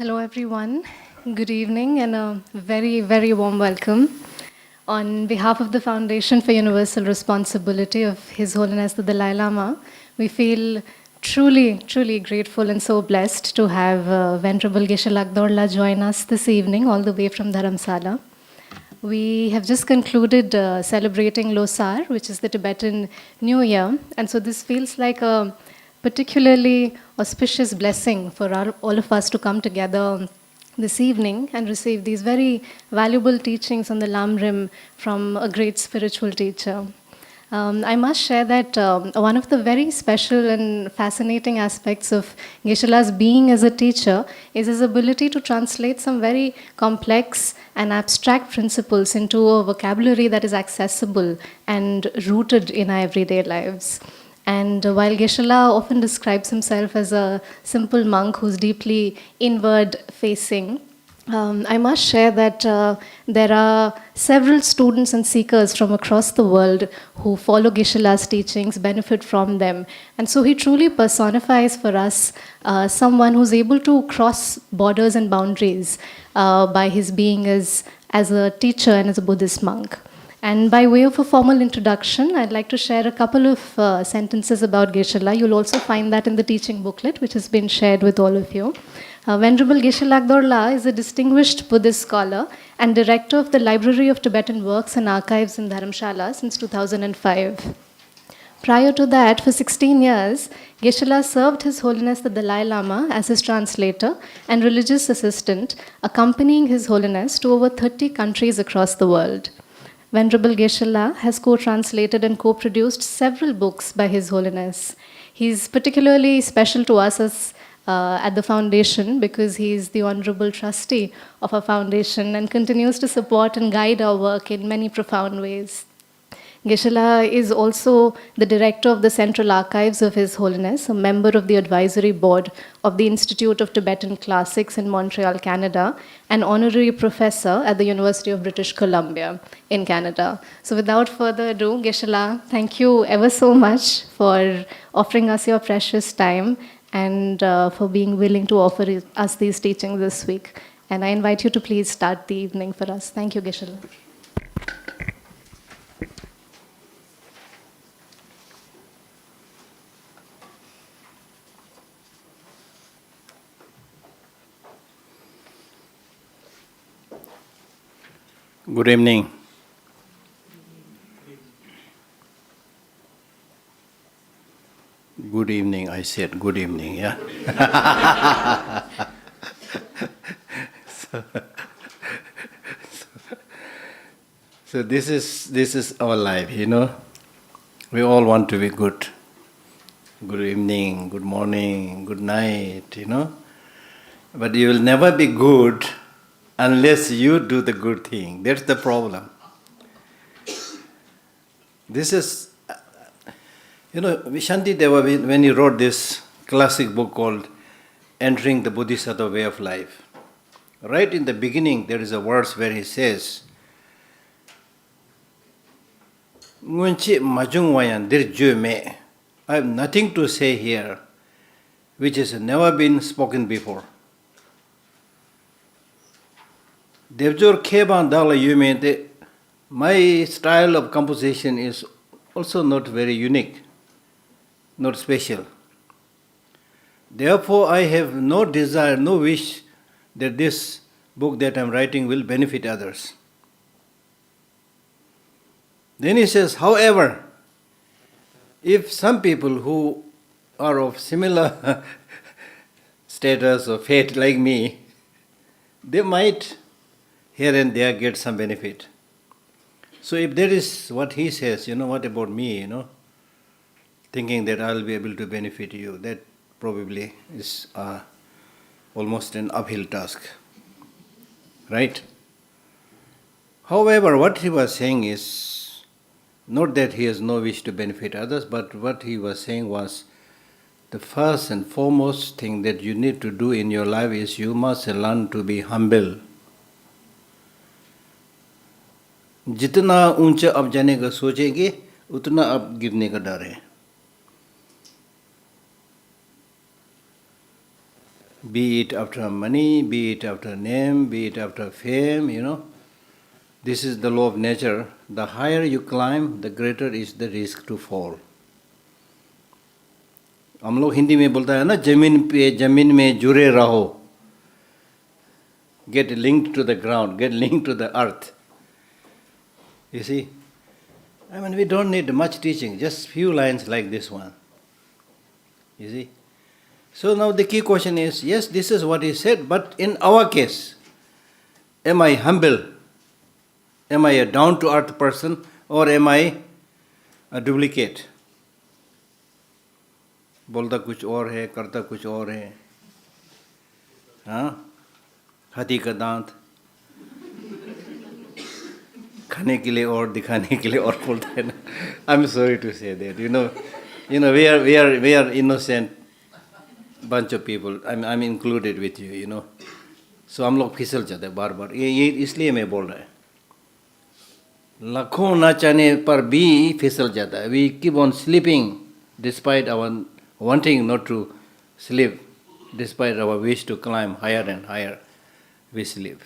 Hello, everyone. Good evening and a very, very warm welcome. On behalf of the Foundation for Universal Responsibility of His Holiness the Dalai Lama, we feel truly, truly grateful and so blessed to have Venerable Geshe Lhakdor join us this evening, all the way from Dharamsala. We have just concluded celebrating Losar, which is the Tibetan New Year, and so this feels like a particularly auspicious blessing for all of us to come together this evening and receive these very valuable teachings on the Lam Rim from a great spiritual teacher. I must share that one of the very special and fascinating aspects of Geshe-La's being as a teacher is his ability to translate some very complex and abstract principles into a vocabulary that is accessible and rooted in our everyday lives. And while Geshe-La often describes himself as a simple monk who's deeply inward-facing, I must share that there are several students and seekers from across the world who follow Geshe-La's teachings, benefit from them. And so he truly personifies for us someone who's able to cross borders and boundaries by his being as a teacher and as a Buddhist monk. And by way of a formal introduction, I'd like to share a couple of sentences about Geshe-La. You'll also find that in the teaching booklet, which has been shared with all of you. Venerable Geshe Lhakdor is a distinguished Buddhist scholar and director of the Library of Tibetan Works and Archives in Dharamshala since 2005. Prior to that, for 16 years, Geshe-La served His Holiness the Dalai Lama as his translator and religious assistant, accompanying His Holiness to over 30 countries across the world. Venerable Geshe-La has co-translated and co-produced several books by His Holiness. He's particularly special to us as at the foundation because he's the honorable trustee of our foundation and continues to support and guide our work in many profound ways. Geshe-La is also the director of the Central Archives of His Holiness, a member of the advisory board of the Institute of Tibetan Classics in Montreal, Canada, and honorary professor at the University of British Columbia in Canada. So without further ado, Geshe-La, thank you ever so much for offering us your precious time and for being willing to offer us these teachings this week. And I invite you to please start the evening for us. Thank you, Geshe-La. Good evening. Good evening, I said good evening, yeah? so this is our life, you know. We all want to be good. Good evening, good morning, good night, you know. But you will never be good unless you do the good thing. That's the problem. This is, you know, Shantideva, when he wrote this classic book called Entering the Bodhisattva Way of Life, right in the beginning there is a verse where he says, I have nothing to say here which has never been spoken before. Devjor Keban Dala Yume, my style of composition is also not very unique, not special. Therefore, I have no desire, no wish that this book that I am writing will benefit others. Then he says, however, if some people who are of similar status or fate like me, they might here and there get some benefit. So if that is what he says, you know, what about me, you know, thinking that I'll be able to benefit you, that probably is almost an uphill task, right? However, what he was saying is not that he has no wish to benefit others, but what he was saying was the first and foremost thing that you need to do in your life is you must learn to be humble. जितना ऊंचा आप जाने का सोचेंगे उतना आप गिरने का डर है. Be it after money, be it after name, be it after fame, This is the law of nature. The higher you climb, the greater is the risk to fall. हम लोग हिंदी में बोलता है ना, जमीन में जुड़े रहो. Get linked to the ground, get linked to the earth. You see? We don't need much teaching, just few lines like this one. You see? So now the key question is, yes, this is what he said, but in our case, am I humble? Am I a down-to-earth person, or am I a duplicate? बोलता कुछ और है, करता कुछ और है. हाँ? हाथी का दांत खाने के लिए और दिखाने के लिए और बोलता है ना. I'm sorry to say that. We are innocent bunch of people. I'm included with you. So हम लोग फिसल जाते हैं बार बार. ये इसलिए मैं बोल रहा है. लाखों ना चाहने पर भी फिसल जाता है. We keep on sleeping despite our wanting not to sleep, despite our wish to climb higher and higher. We sleep.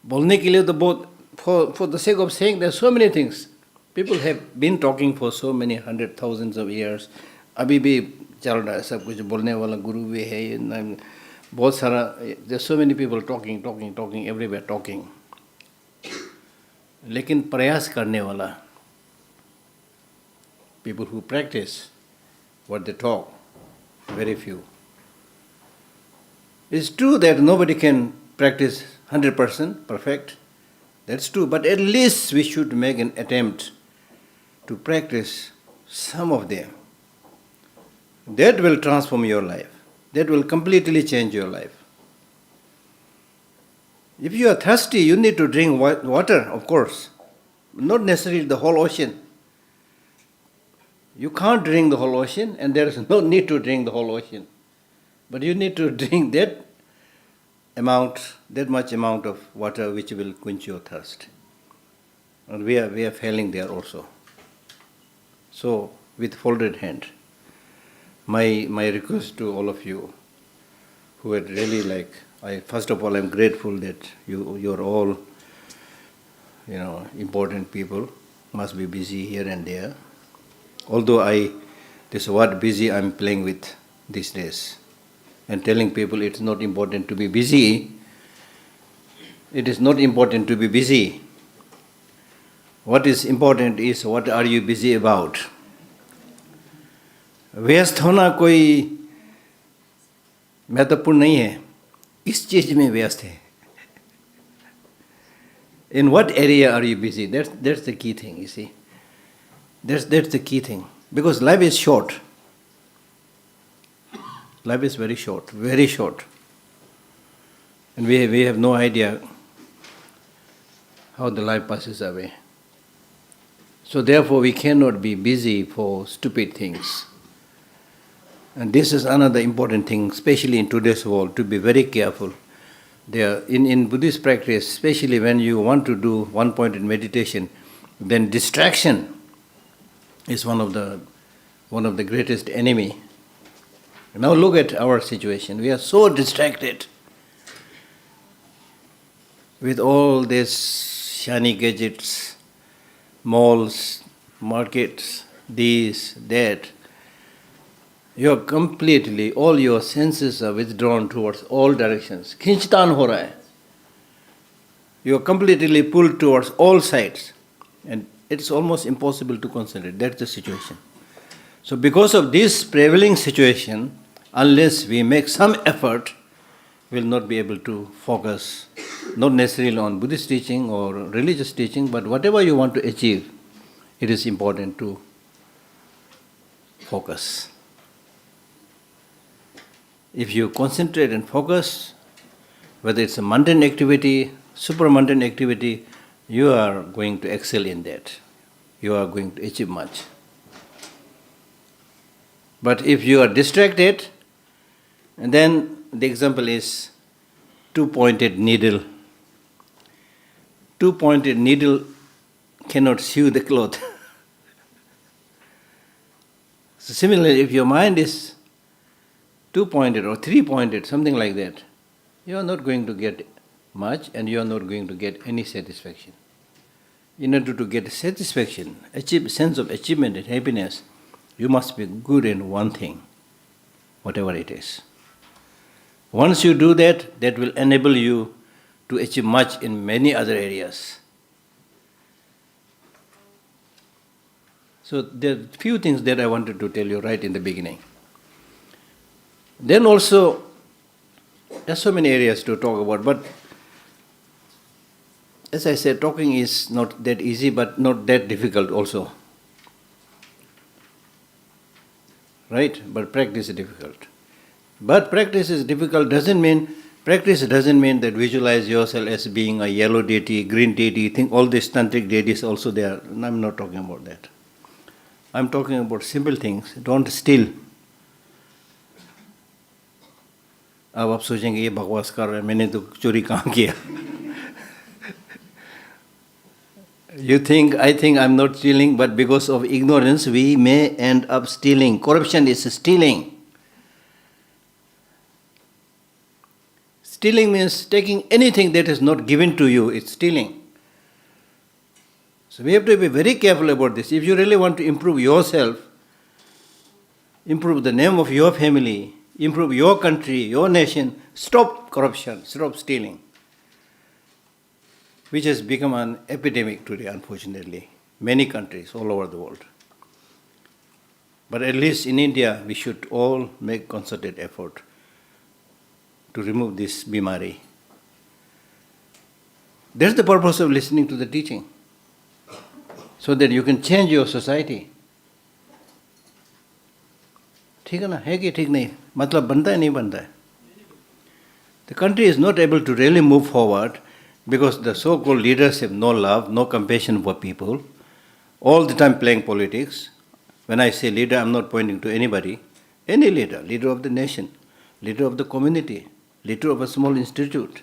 बोलने के लिए तो बहुत, for the sake of saying, there are so many things. People have been talking for so many hundred thousands of years. अभी भी चल रहा है सब कुछ. बोलने वाला गुरु भी है. बहुत सारा, there are so many people talking, everywhere talking. लेकिन प्रयास करने वाला, people who practice what they talk, very few. It's true that nobody can practice 100% perfect. That's true, but at least we should make an attempt to practice some of them. That will transform your life. That will completely change your life. If you are thirsty, you need to drink water, of course. Not necessarily the whole ocean. You can't drink the whole ocean, and there is no need to drink the whole ocean. But you need to drink that much amount of water which will quench your thirst. And we are failing there also. So, with folded hand, my request to all of you who are really first of all, I'm grateful that you're all, important people, must be busy here and there. Although this word busy I'm playing with these days and telling people it's not important to be busy. It is not important to be busy. What is important is what are you busy about? व्यस्त होना कोई महत्वपूर्ण नहीं है. किस चीज में व्यस्त है? In what area are you busy? That's the key thing, you see. That's the key thing. Because life is short. Life is very short, very short. And we have no idea how the life passes away. So therefore we cannot be busy for stupid things. And this is another important thing, especially in today's world, to be very careful. In Buddhist practice, especially when you want to do one-pointed meditation, then distraction is one of the greatest enemy. Now look at our situation. We are so distracted with all these shiny gadgets, malls, markets, this, that. You are completely, all your senses are withdrawn towards all directions. Khinchtan ho raha hai. You are completely pulled towards all sides. And it's almost impossible to concentrate. That's the situation. So because of this prevailing situation, unless we make some effort, we will not be able to focus, not necessarily on Buddhist teaching or religious teaching, but whatever you want to achieve, it is important to focus. If you concentrate and focus, whether it's a mundane activity, super mundane activity, you are going to excel in that. You are going to achieve much. But if you are distracted, and then the example is two-pointed needle. Two-pointed needle cannot sew the cloth. So similarly, if your mind is two-pointed or three-pointed, something like that, you are not going to get much and you are not going to get any satisfaction. In order to get satisfaction, achieve sense of achievement and happiness, you must be good in one thing, whatever it is. Once you do that, that will enable you to achieve much in many other areas. So there are few things that I wanted to tell you right in the beginning. Then also, there's so many areas to talk about, but as I said, talking is not that easy, but not that difficult also. Right? But practice is difficult. But practice is difficult doesn't mean that visualize yourself as being a yellow deity, green deity, think all these tantric deities also there. I'm not talking about that. I'm talking about simple things. Don't steal. अब आप सोचेंगे ये बकवास कर रहा है, मैंने तो चोरी कहाँ किया? I think I'm not stealing, but because of ignorance, we may end up stealing. Corruption is stealing. Stealing means taking anything that is not given to you, it's stealing. So we have to be very careful about this. If you really want to improve yourself, improve the name of your family, improve your country, your nation, stop corruption, stop stealing, which has become an epidemic today, unfortunately. Many countries all over the world. But at least in India, we should all make concerted effort to remove this bimari. That's the purpose of listening to the teaching, so that you can change your society. ठीक है ना? है कि ठीक नहीं? मतलब बनता है नहीं बनता है? The country is not able to really move forward because the so-called leaders have no love, no compassion for people, all the time playing politics. When I say leader, I'm not pointing to anybody. Any leader, leader of the nation, leader of the community, leader of a small institute.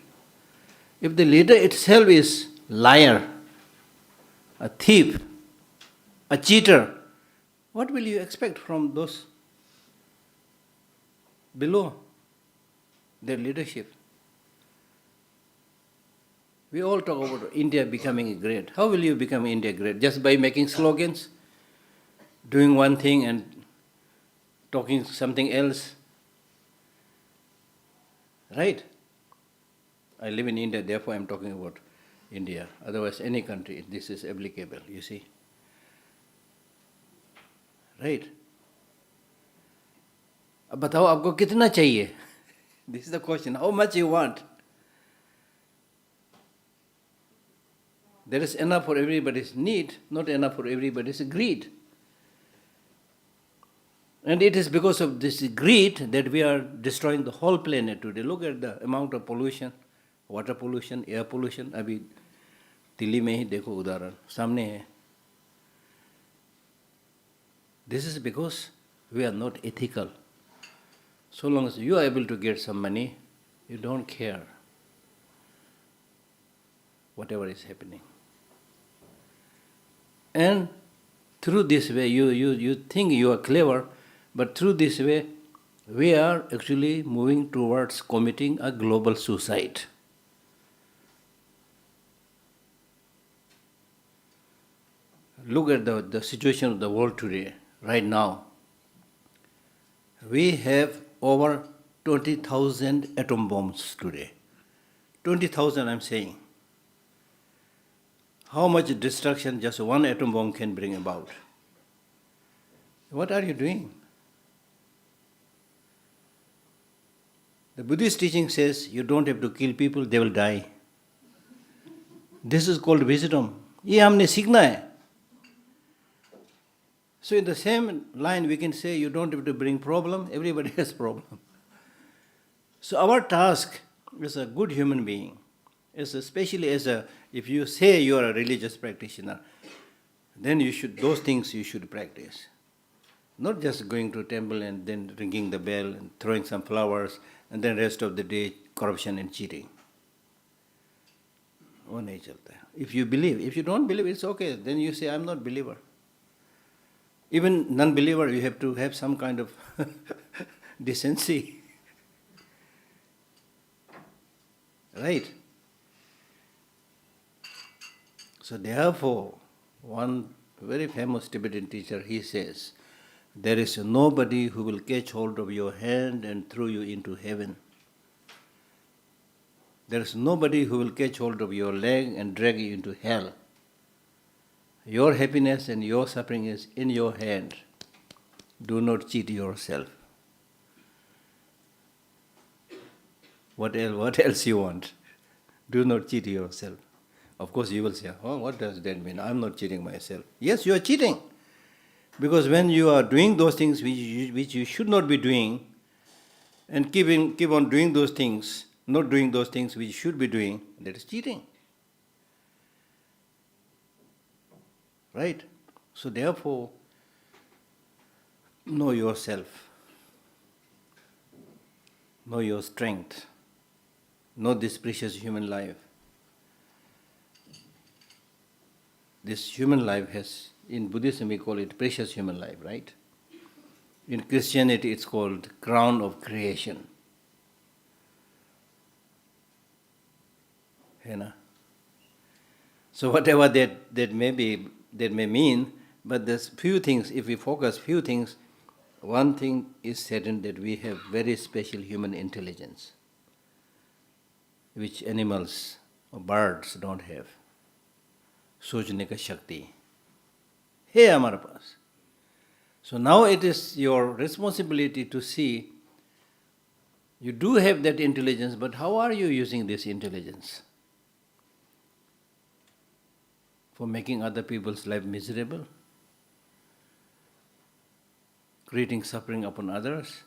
If the leader itself is liar, a thief, a cheater, what will you expect from those below their leadership? We all talk about India becoming great. How will you become India great? Just by making slogans, doing one thing and talking something else? Right? I live in India, therefore I'm talking about India. Otherwise, any country, this is applicable, you see. Right? अब बताओ आपको कितना चाहिए? This is the question. How much you want? There is enough for everybody's need, not enough for everybody's greed. And it is because of this greed that we are destroying the whole planet today. Look at the amount of pollution, water pollution, air pollution. अभी दिल्ली में ही देखो उदाहरण सामने है. This is because we are not ethical. So long as you are able to get some money, you don't care whatever is happening. And through this way, you think you are clever, but through this way, we are actually moving towards committing a global suicide. Look at the situation of the world today, right now. We have over 20,000 atom bombs today. 20,000, I'm saying. How much destruction just one atom bomb can bring about? What are you doing? The Buddhist teaching says you don't have to kill people, they will die. This is called wisdom. ये हमने सीखना है. So in the same line we can say you don't have to bring problem, everybody has problem. So our task as a good human being, especially if you say you are a religious practitioner, then those things you should practice. Not just going to a temple and then ringing the bell and throwing some flowers and then rest of the day corruption and cheating. वो नहीं चलता है. If you believe, if you don't believe, it's okay. Then you say, I'm not believer. Even non-believer, you have to have some kind of decency. Right? So therefore, one very famous Tibetan teacher, he says, there is nobody who will catch hold of your hand and throw you into heaven. There is nobody who will catch hold of your leg and drag you into hell. Your happiness and your suffering is in your hand. Do not cheat yourself. What else you want? Do not cheat yourself. Of course you will say, oh, what does that mean? I'm not cheating myself. Yes, you are cheating. Because when you are doing those things which you should not be doing, and keep on doing those things, not doing those things which you should be doing, that is cheating. Right? So therefore, know yourself. Know your strength. Know this precious human life. This human life has, in Buddhism we call it precious human life, right? In Christianity it's called crown of creation. You know? So whatever that may mean, but there's few things, if we focus few things, one thing is certain, that we have very special human intelligence, which animals or birds don't have. सोचने का शक्ति है हमारे पास. So now it is your responsibility to see, you do have that intelligence, but how are you using this intelligence? For making other people's life miserable? Creating suffering upon others?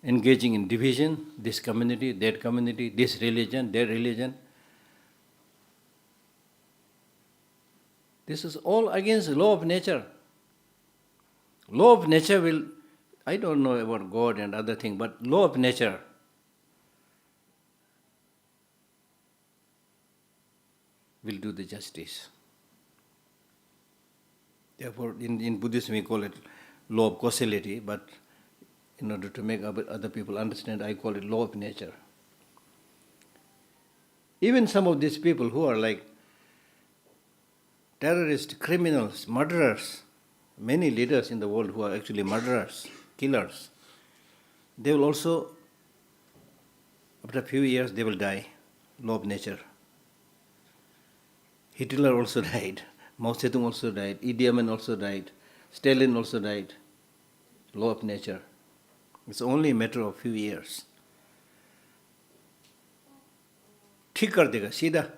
Engaging in division, this community, this religion, that religion? This is all against the law of nature. Law of nature will, I don't know about God and other things, but law of nature will do the justice. Therefore, in Buddhism we call it law of causality, but in order to make other people understand, I call it law of nature. Even some of these people who are like terrorists, criminals, murderers, many leaders in the world who are actually murderers, killers, they will also, after a few years, they will die. Law of nature. Hitler also died. Mao Zedong also died. Idi Amin also died. Stalin also died. Law of nature. It's only a matter of few years. ठीक कर देगा सीधा.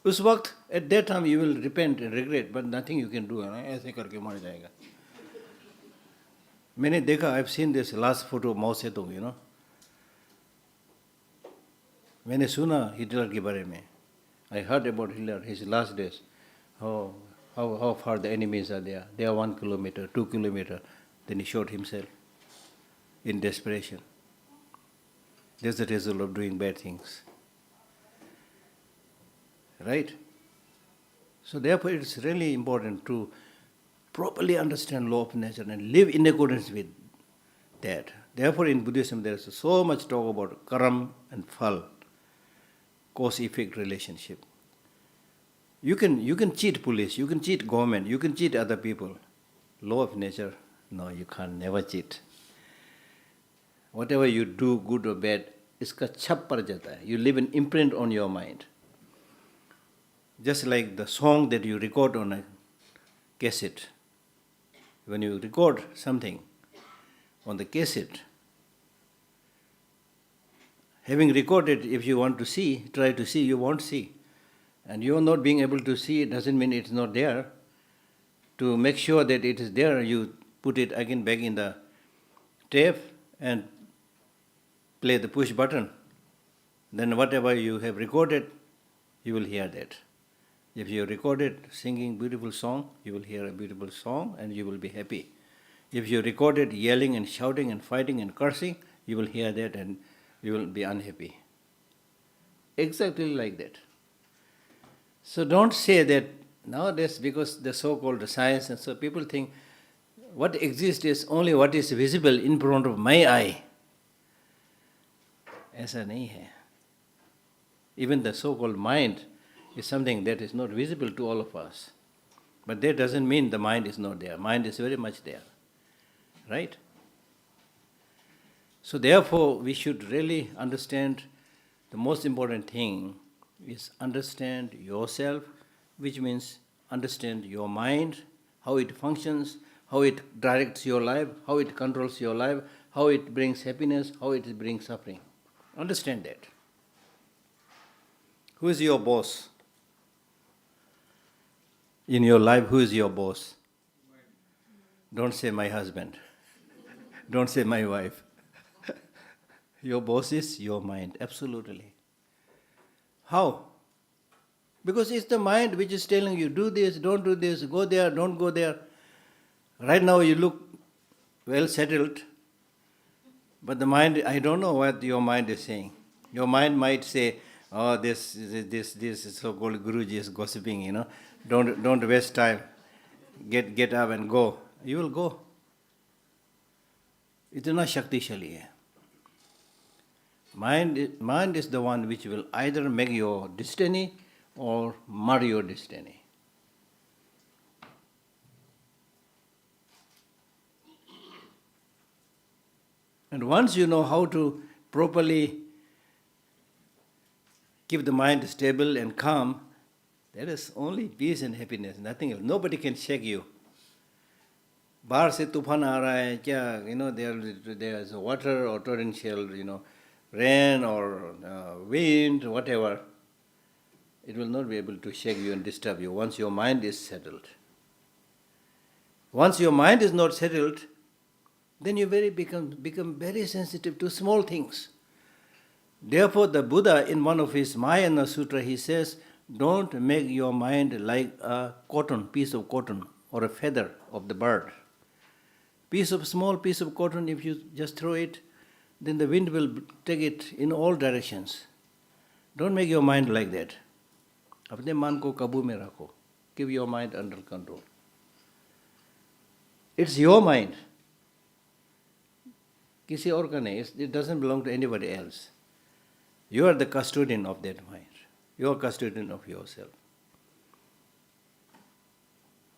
उस वक्त, at that time you will repent and regret, but nothing you can do. ऐसे करके मर जाएगा. मैंने देखा, I've seen this last photo of Mao Zedong, you know. मैंने सुना हिटलर के बारे में. I heard about Hitler, his last days. How far the enemies are there. They are 1 kilometer, 2 kilometer. Then he shot himself in desperation. That's the result of doing bad things. Right? So therefore it's really important to properly understand law of nature and live in accordance with that. Therefore in Buddhism there is so much talk about karam and phal, cause-effect relationship. You can cheat police, you can cheat government, you can cheat other people. Law of nature, no, you can't never cheat. Whatever you do, good or bad, iska chap par jata hai. You leave an imprint on your mind. Just like the song that you record on a cassette. When you record something on the cassette, having recorded, if you want to see, try to see, you won't see. And you are not being able to see, it doesn't mean it's not there. To make sure that it is there, you put it again back in the tape and play the push button. Then whatever you have recorded, you will hear that. If you recorded singing beautiful song, you will hear a beautiful song and you will be happy. If you recorded yelling and shouting and fighting and cursing, you will hear that and you will be unhappy. Exactly like that. So don't say that nowadays, because the so-called science, and so people think what exists is only what is visible in front of my eye. ऐसा नहीं है. Even the so-called mind is something that is not visible to all of us. But that doesn't mean the mind is not there. Mind is very much there. Right? So therefore, we should really understand the most important thing is understand yourself, which means understand your mind, how it functions, how it directs your life, how it controls your life, how it brings happiness, how it brings suffering. Understand that. Who is your boss? In your life, who is your boss? Don't say my husband. Don't say my wife. Your boss is your mind, absolutely. How? Because it's the mind which is telling you, do this, don't do this, go there, don't go there. Right now you look well settled, but the mind, I don't know what your mind is saying. Your mind might say, oh, this so-called Guruji is gossiping, Don't waste time. Get up and go. You will go. Itna shaktishali hai. Mind is the one which will either make your destiny or mar your destiny. And once you know how to properly keep the mind stable and calm, there is only peace and happiness, nothing else. Nobody can shake you. बाहर से तूफान आ रहा है क्या there is water or torrential rain or wind, whatever, it will not be able to shake you and disturb you once your mind is settled. Once your mind is not settled, then you become very sensitive to small things. Therefore, the Buddha, in one of his Mahayana Sutra, he says, don't make your mind like a piece of cotton or a feather of the bird. Small piece of cotton, if you just throw it, then the wind will take it in all directions. Don't make your mind like that. अपने मन को काबू में रखो. Keep your mind under control. It's your mind. किसी और का नहीं. It doesn't belong to anybody else. You are the custodian of that mind. You are custodian of yourself.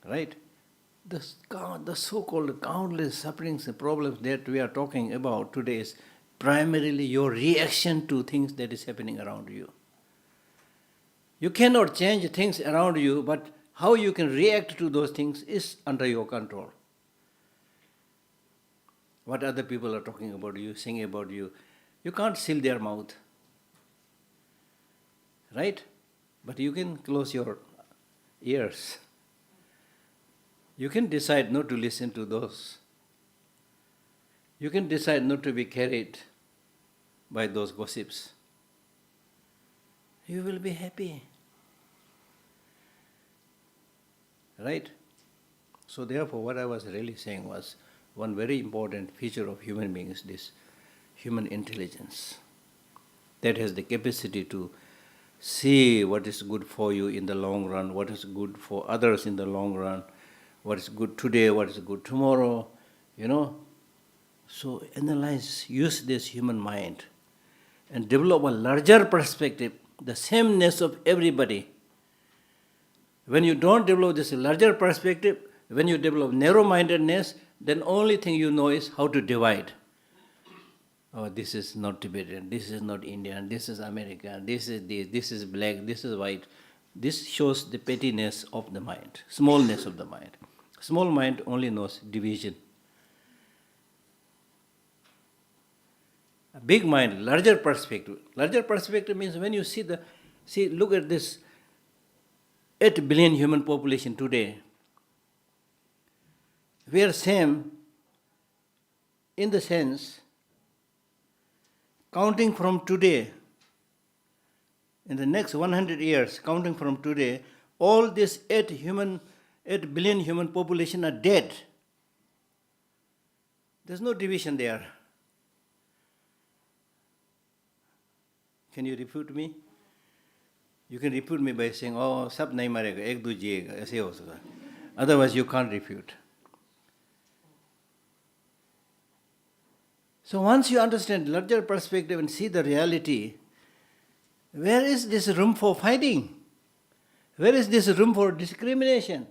Right? The so-called countless sufferings and problems that we are talking about today is primarily your reaction to things that is happening around you. You cannot change things around you, but how you can react to those things is under your control. What other people are talking about you, saying about you, you can't seal their mouth. Right? But you can close your ears. You can decide not to listen to those. You can decide not to be carried by those gossips. You will be happy. Right? So therefore, what I was really saying was, one very important feature of human being is this human intelligence that has the capacity to see what is good for you in the long run, what is good for others in the long run, what is good today, what is good tomorrow, So analyze, use this human mind and develop a larger perspective, the sameness of everybody. When you don't develop this larger perspective, when you develop narrow-mindedness, then only thing you know is how to divide. Oh, this is not Tibetan, this is not Indian, this is American, this is black, this is white. This shows the pettiness of the mind, smallness of the mind. Small mind only knows division. A big mind, larger perspective. Larger perspective means when you look at this 8 billion human population today. We are same in the sense, counting from today, in the next 100 years, counting from today, all this 8 billion human population are dead. There's no division there. Can you refute me? You can refute me by saying, oh, sab nahi marega, ek do jiyega, aise ho sakta. Otherwise, you can't refute. So once you understand larger perspective and see the reality, where is this room for fighting? Where is this room for discrimination?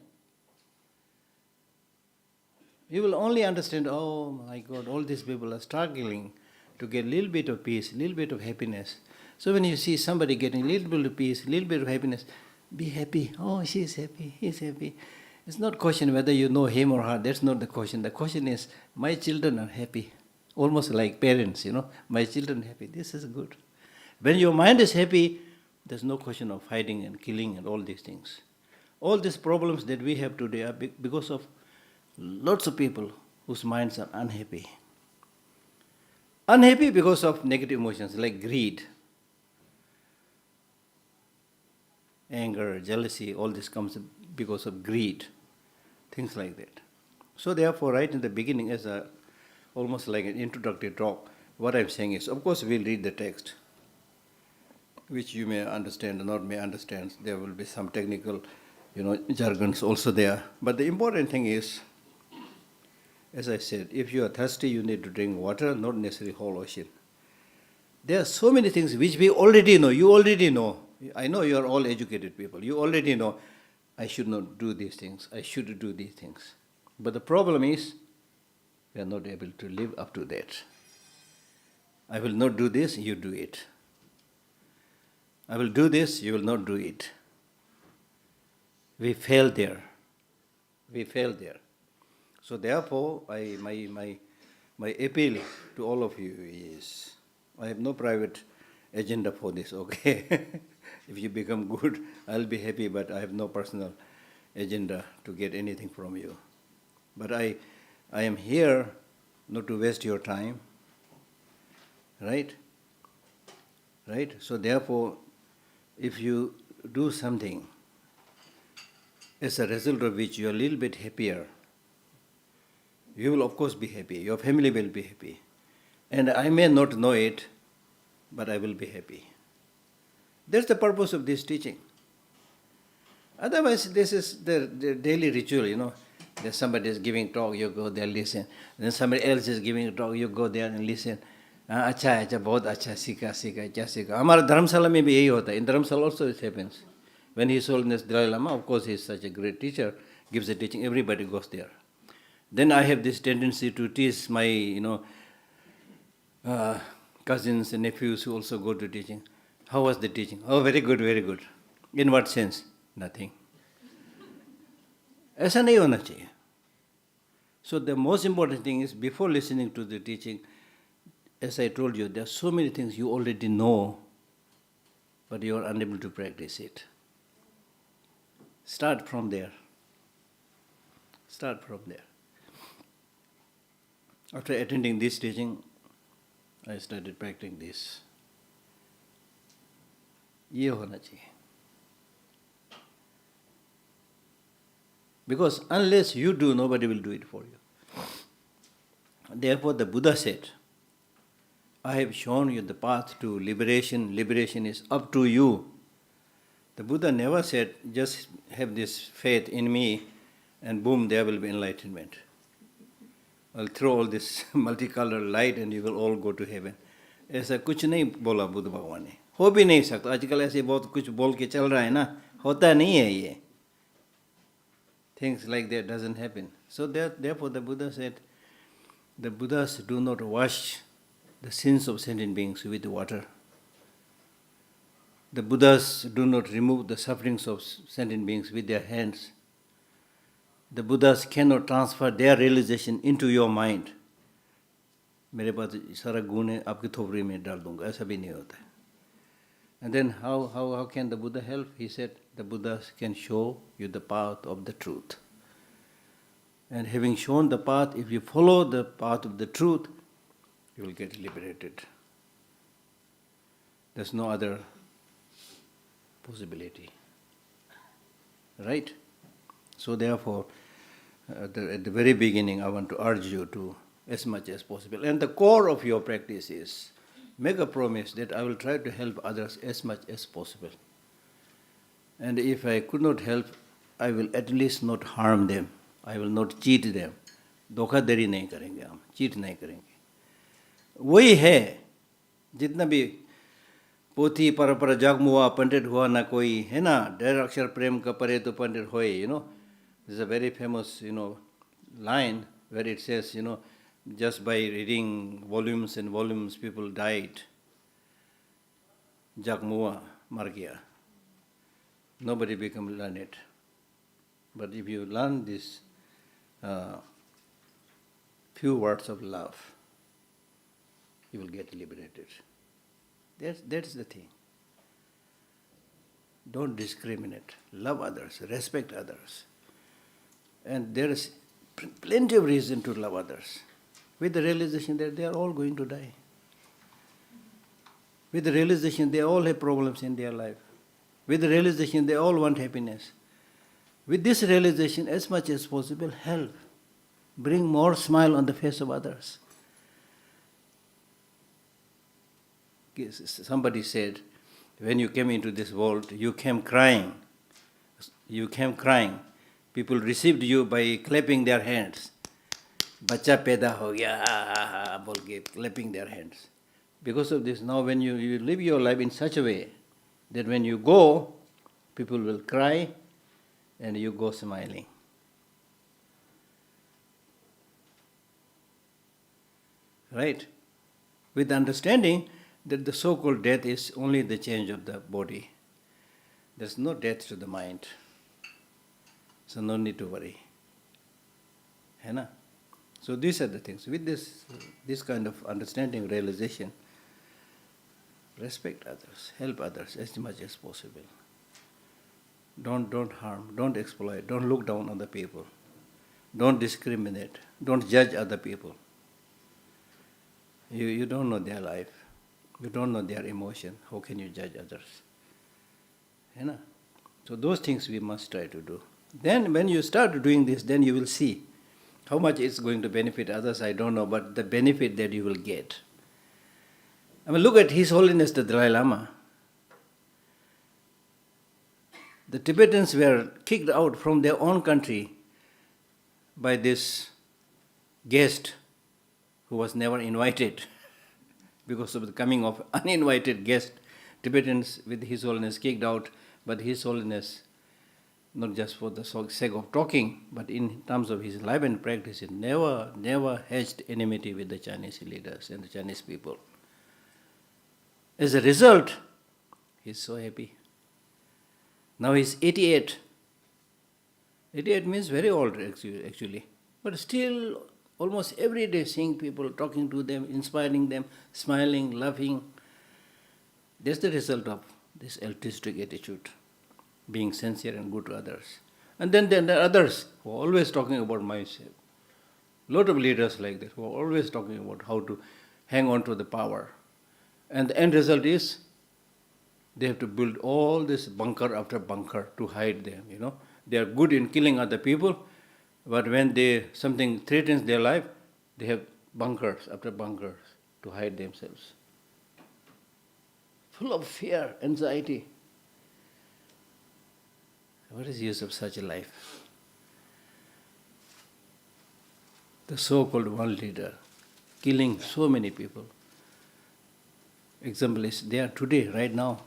You will only understand, oh my God, all these people are struggling to get a little bit of peace, a little bit of happiness. So when you see somebody getting a little bit of peace, a little bit of happiness, be happy. Oh, she is happy, he is happy. It's not question whether you know him or her. That's not the question. The question is, my children are happy. Almost like parents, my children are happy. This is good. When your mind is happy, there's no question of fighting and killing and all these things. All these problems that we have today are because of lots of people whose minds are unhappy. Unhappy because of negative emotions like greed, anger, jealousy, all this comes because of greed, things like that. So therefore, right in the beginning, as almost like an introductory talk, what I'm saying is, of course, we'll read the text, which you may understand or not may understand. There will be some technical, jargons also there. But the important thing is, as I said, if you are thirsty, you need to drink water, not necessarily whole ocean. There are so many things which we already know. You already know. I know you are all educated people. You already know, I should not do these things. I should do these things. But the problem is, we are not able to live up to that. I will not do this, you do it. I will do this, you will not do it. We fail there. We fail there. So therefore, my appeal to all of you is, I have no private agenda for this, okay? If you become good, I'll be happy, but I have no personal agenda to get anything from you. But I am here not to waste your time, right? Right? So therefore, if you do something, as a result of which you are a little bit happier, you will of course be happy, your family will be happy. And I may not know it, but I will be happy. That's the purpose of this teaching. Otherwise, this is the daily ritual, There's somebody is giving talk, you go there, listen. Then somebody else is giving a talk, you go there and listen. अच्छा है, अच्छा बहुत अच्छा सीखा क्या सीखा हमारा धर्मशाला में भी यही होता है in Dharamshala also it happens when His Holiness Dalai Lama, of course he is such a great teacher, gives a teaching, everybody goes there. Then I have this tendency to teach my cousins and nephews who also go to teaching. How was the teaching? Oh, very good, very good. In what sense? Nothing. ऐसा नहीं होना चाहिए. So the most important thing is, before listening to the teaching, as I told you, there are so many things you already know, but you are unable to practice it. Start from there. Start from there. After attending this teaching, I started practicing this. ये होना चाहिए. Because unless you do, nobody will do it for you. Therefore, the Buddha said, I have shown you the path to liberation. Liberation is up to you. The Buddha never said, just have this faith in me and boom, there will be enlightenment. I'll throw all this multicolored light and you will all go to heaven. ऐसा कुछ नहीं बोला बुद्ध भगवान ने. हो भी नहीं सकता. आजकल ऐसे बहुत कुछ बोल के चल रहा है ना. होता नहीं है ये. Things like that doesn't happen. So therefore the Buddha said, the Buddhas do not wash the sins of sentient beings with water. The Buddhas do not remove the sufferings of sentient beings with their hands. The Buddhas cannot transfer their realization into your mind. मेरे पास सारा गुण है आपकी थोपड़ी में डाल दूंगा, ऐसा भी नहीं होता है. And then how can the Buddha help? He said, the Buddhas can show you the path of the truth. And having shown the path, if you follow the path of the truth, you will get liberated. There's no other possibility. Right? So therefore, at the very beginning, I want to urge you to, as much as possible. And the core of your practice is, make a promise that I will try to help others as much as possible. And if I could not help, I will at least not harm them. I will not cheat them. धोखाधड़ी नहीं करेंगे हम, cheat नहीं करेंगे. वही है, जितना भी पोथी परपर जगमुआ पंडित हुआ ना कोई, है ना, डेढ़ अक्षर प्रेम का परे तो पंडित होए, There's a very famous, line where it says, just by reading volumes and volumes, people died. Jagmua, Margia. Nobody become learned. But if you learn these few words of love, you will get liberated. That's the thing. Don't discriminate. Love others, respect others. And there is plenty of reason to love others. With the realization that they are all going to die. With the realization they all have problems in their life. With the realization they all want happiness. With this realization, as much as possible, help. Bring more smile on the face of others. Somebody said, when you came into this world, you came crying. You came crying. People received you by clapping their hands. Bacha peda ho gaya, bolke, clapping their hands. Because of this, now when you live your life in such a way that when you go, people will cry and you go smiling. Right? With understanding that the so-called death is only the change of the body. There's no death to the mind. So no need to worry. Hai na? So these are the things. With this kind of understanding, realization, respect others, help others as much as possible. Don't harm, don't exploit, don't look down on the people. Don't discriminate, don't judge other people. You don't know their life. You don't know their emotion. How can you judge others? Hai na? So those things we must try to do. Then when you start doing this, then you will see how much it's going to benefit others, I don't know, but the benefit that you will get. I mean, look at His Holiness the Dalai Lama. The Tibetans were kicked out from their own country by this guest who was never invited. Because of the coming of uninvited guest, Tibetans with His Holiness kicked out, but His Holiness, not just for the sake of talking, but in terms of his life and practice, he never hatched enmity with the Chinese leaders and the Chinese people. As a result, he's so happy. Now he's 88. 88 means very old actually. But still, almost every day seeing people, talking to them, inspiring them, smiling, laughing. That's the result of this altruistic attitude, being sincere and good to others. And then there are others who are always talking about myself. A lot of leaders like that who are always talking about how to hang on to the power. And the end result is they have to build all this bunker after bunker to hide them, They are good in killing other people, but when something threatens their life, they have bunkers after bunkers to hide themselves. Full of fear, anxiety. What is the use of such a life? The so-called one leader, killing so many people. Example is there today, right now,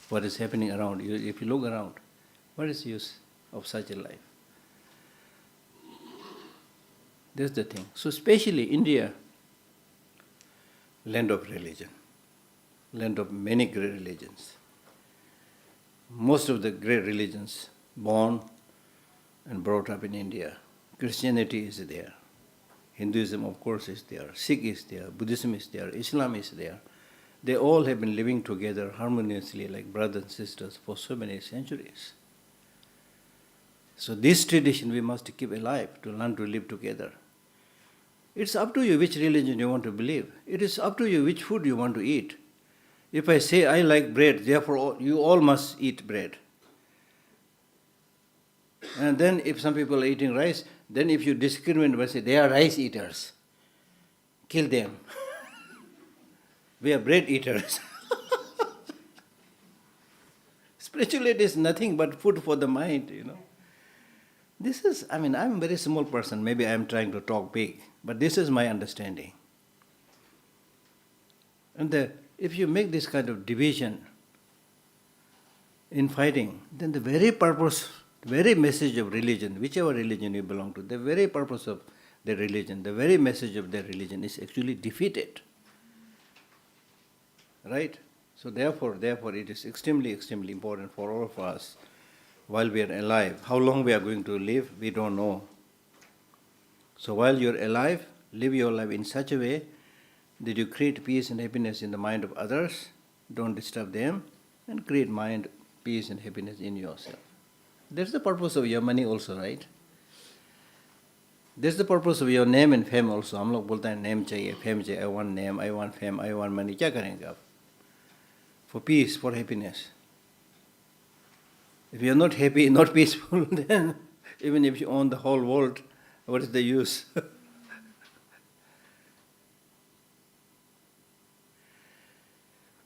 what is happening around you. If you look around, what is the use of such a life? That's the thing. So especially India, land of religion, land of many great religions. Most of the great religions born and brought up in India. Christianity is there. Hinduism, of course, is there. Sikh is there. Buddhism is there. Islam is there. They all have been living together harmoniously like brothers and sisters for so many centuries. So this tradition we must keep alive to learn to live together. It's up to you which religion you want to believe. It is up to you which food you want to eat. If I say I like bread, therefore you all must eat bread. And then if some people are eating rice, then if you discriminate by say they are rice eaters, kill them. We are bread eaters. It's Spirituality is nothing but food for the mind, This is, I'm a very small person, maybe I'm trying to talk big, but this is my understanding. And if you make this kind of division in fighting, then the very purpose, very message of religion, whichever religion you belong to, the very purpose of their religion, the very message of their religion is actually defeated. Right? So therefore it is extremely, extremely important for all of us while we are alive. How long we are going to live, we don't know. So while you're alive, live your life in such a way that you create peace and happiness in the mind of others, don't disturb them, and create mind, peace and happiness in yourself. That's the purpose of your money also, right? That's the purpose of your name and fame also. हम लोग बोलते हैं name चाहिए, fame चाहिए, I want name, I want fame, I want money. क्या करेंगे आप? For peace, for happiness. If you are not happy, not peaceful, then even if you own the whole world, what is the use?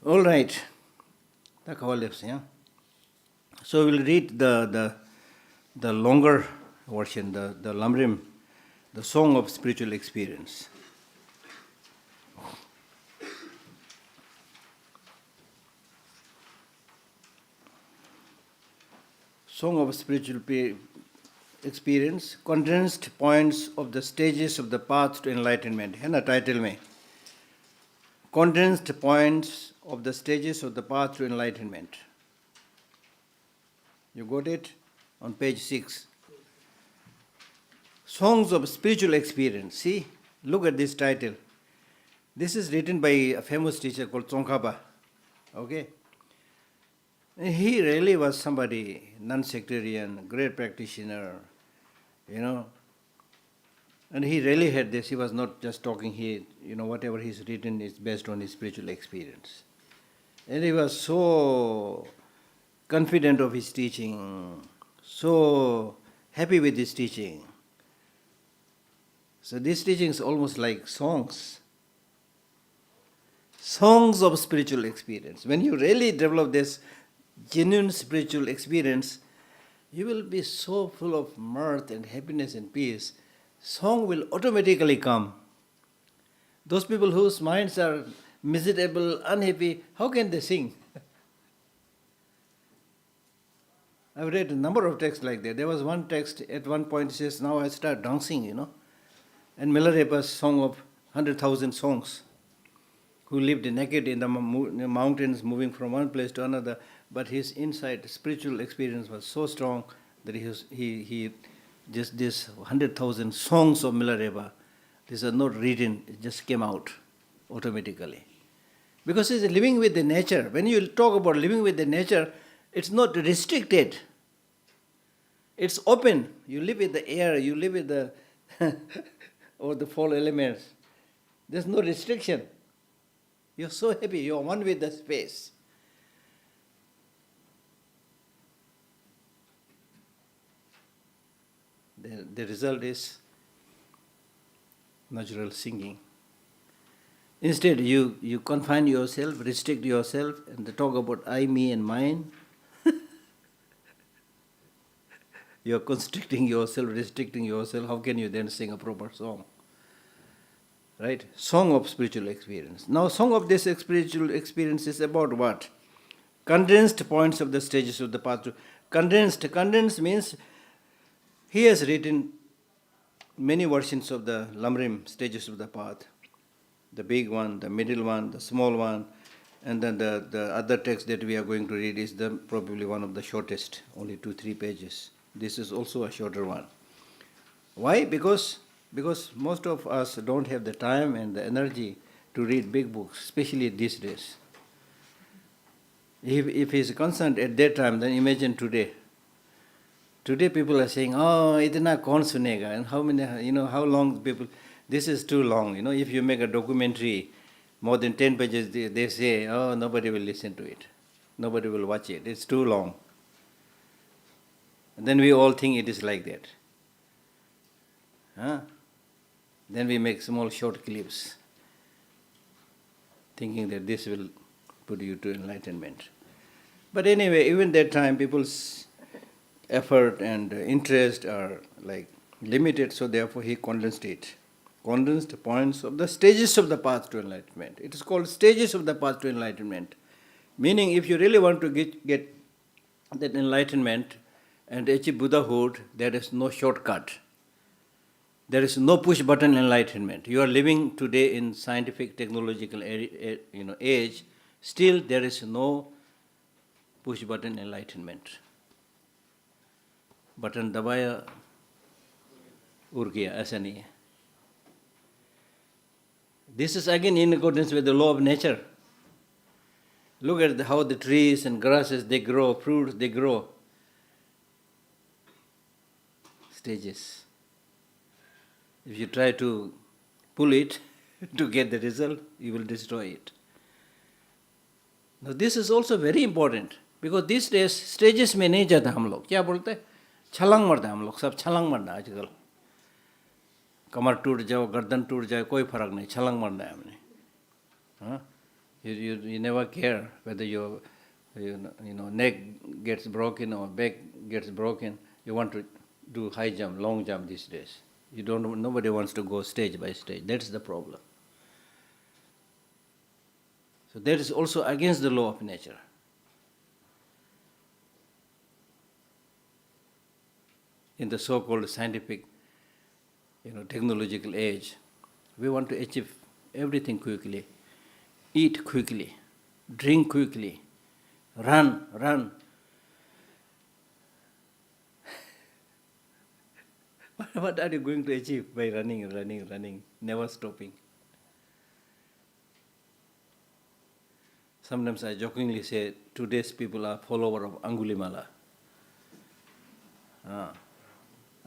All right. So we'll read the longer version, the Lam Rim, the Song of Spiritual Experience. Song of Spiritual Experience, condensed points of the stages of the path to enlightenment. है ना title में? Condensed points of the stages of the path to enlightenment. You got it? On page 6. Songs of Spiritual Experience. See, look at this title. This is written by a famous teacher called Tsongkhapa. Okay? And he really was somebody, non-sectarian, great practitioner, And he really had this. He was not just talking here, whatever he's written is based on his spiritual experience. And he was so confident of his teaching, so happy with his teaching. So this teaching is almost like songs. Songs of spiritual experience. When you really develop this genuine spiritual experience, you will be so full of mirth and happiness and peace. Song will automatically come. Those people whose minds are miserable, unhappy, how can they sing? I've read a number of texts like that. There was one text at one point it says, now I start dancing, And Milarepa's song of 100,000 songs, who lived naked in the mountains, moving from one place to another, but his inside spiritual experience was so strong that he just this 100,000 songs of Milarepa, these are not written, it just came out automatically. Because he's living with the nature. When you talk about living with the nature, it's not restricted. It's open. You live with the air, you live with the or the four elements. There's no restriction. You're so happy, you're one with the space. The result is natural singing. Instead, you confine yourself, restrict yourself, and talk about I, me, and mine. You're constricting yourself, restricting yourself. How can you then sing a proper song? Right? Song of spiritual experience. Now, song of this spiritual experience is about what? Condensed points of the stages of the path. Condensed means he has written many versions of the Lam Rim stages of the path. The big one, the middle one, the small one, and then the other text that we are going to read is probably one of the shortest, only 2-3 pages. This is also a shorter one. Why? Because most of us don't have the time and the energy to read big books, especially these days. If he is concerned at that time, then imagine today. Today people are saying, oh, itna kaun sunega, and how long people, this is too long. If you make a documentary, more than 10 pages, they say, oh, nobody will listen to it. Nobody will watch it. It's too long. And then we all think it is like that. Then we make small short clips, thinking that this will put you to enlightenment. But anyway, even that time, people's effort and interest are like limited, so therefore he condensed it. Condensed points of the stages of the path to enlightenment. It is called stages of the path to enlightenment. Meaning, if you really want to get that enlightenment and achieve Buddhahood, there is no shortcut. There is no push button enlightenment. You are living today in scientific technological age. Still, there is no push button enlightenment. Button dabaya ur gaya, aisa nahi hai. This is again in accordance with the law of nature. Look at how the trees and grasses they grow, fruits they grow. Stages. If you try to pull it to get the result, you will destroy it. Now this is also very important because these days stages में नहीं जाता हम लोग. क्या बोलते हैं? छलांग मारते हैं हम लोग. सब छलांग मारना आजकल. कमर टूट जाओ, गर्दन टूट जाए, कोई फर्क नहीं. छलांग मारना है हमने. हाँ? You never care whether your neck gets broken or back gets broken. You want to do high jump, long jump these days. Nobody wants to go stage by stage. That's the problem. So that is also against the law of nature. In the so-called scientific, technological age, we want to achieve everything quickly, eat quickly, drink quickly, run. What are you going to achieve by running, never stopping? Sometimes I jokingly say, today's people are followers of Angulimala.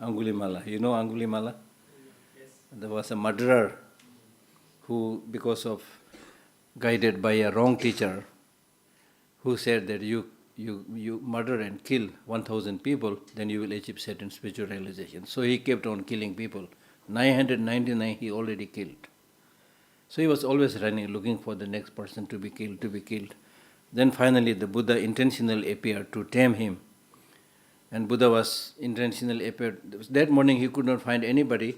Angulimala, you know Angulimala? Yes. There was a murderer who, because of guided by a wrong teacher, who said that you murder and kill 1,000 people, then you will achieve certain spiritual realization. So he kept on killing people. 999 he already killed. So he was always running, looking for the next person to be killed. Then finally the Buddha intentionally appeared to tame him. And Buddha was intentionally appeared. That morning he could not find anybody.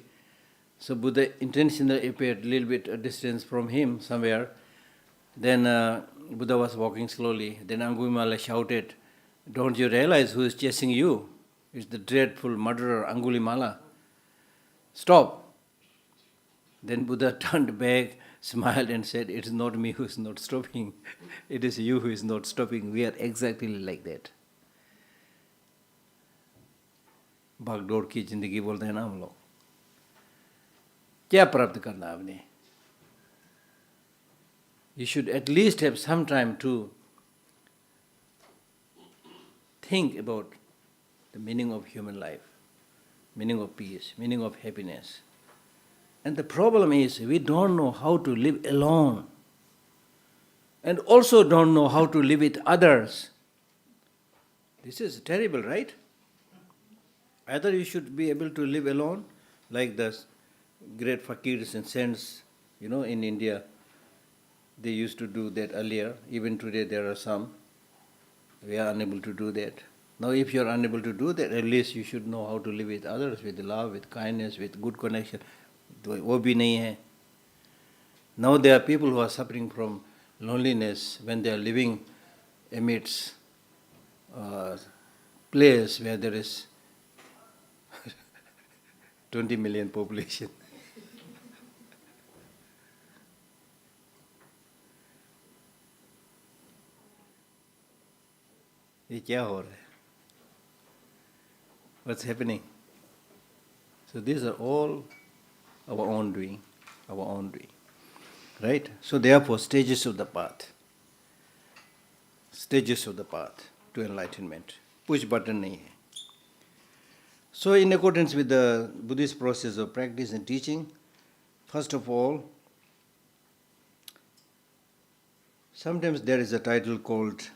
So Buddha intentionally appeared a little bit a distance from him somewhere. Then Buddha was walking slowly. Then Angulimala shouted, "Don't you realize who is chasing you? It's the dreadful murderer Angulimala. Stop." Then Buddha turned back, smiled and said, "It is not me who is not stopping. It is you who is not stopping. We are exactly like that." भागदौड़ की जिंदगी बोलते हैं ना हम लोग. क्या प्राप्त करना आपने? You should at least have some time to think about the meaning of human life, meaning of peace, meaning of happiness. And the problem is we don't know how to live alone and also don't know how to live with others. This is terrible, right? Either you should be able to live alone, like the great fakirs and saints, in India. They used to do that earlier. Even today there are some. We are unable to do that. Now if you are unable to do that, at least you should know how to live with others, with love, with kindness, with good connection. वो भी नहीं है. Now there are people who are suffering from loneliness when they are living amidst a place where there is 20 million population. ये क्या हो रहा है? What's happening? So these are all our own doing, right? So therefore, stages of the path to enlightenment. Push button nahi hai. So in accordance with the Buddhist process of practice and teaching, first of all, sometimes there is a title called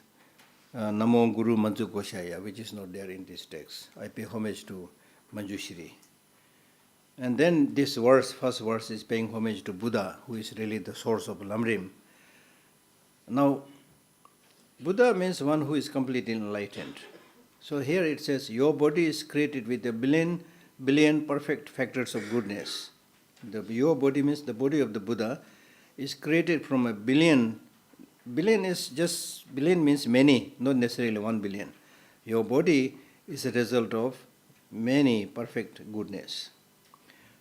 Namo Guru Manju Koshaya, which is not there in this text. I pay homage to Manjushri. And then this verse, first verse, is paying homage to Buddha, who is really the source of Lam Rim. Now, Buddha means one who is completely enlightened. So here it says, your body is created with a billion perfect factors of goodness. Your body means the body of the Buddha is created from a billion. Billion means many, not necessarily 1 billion. Your body is a result of many perfect goodness.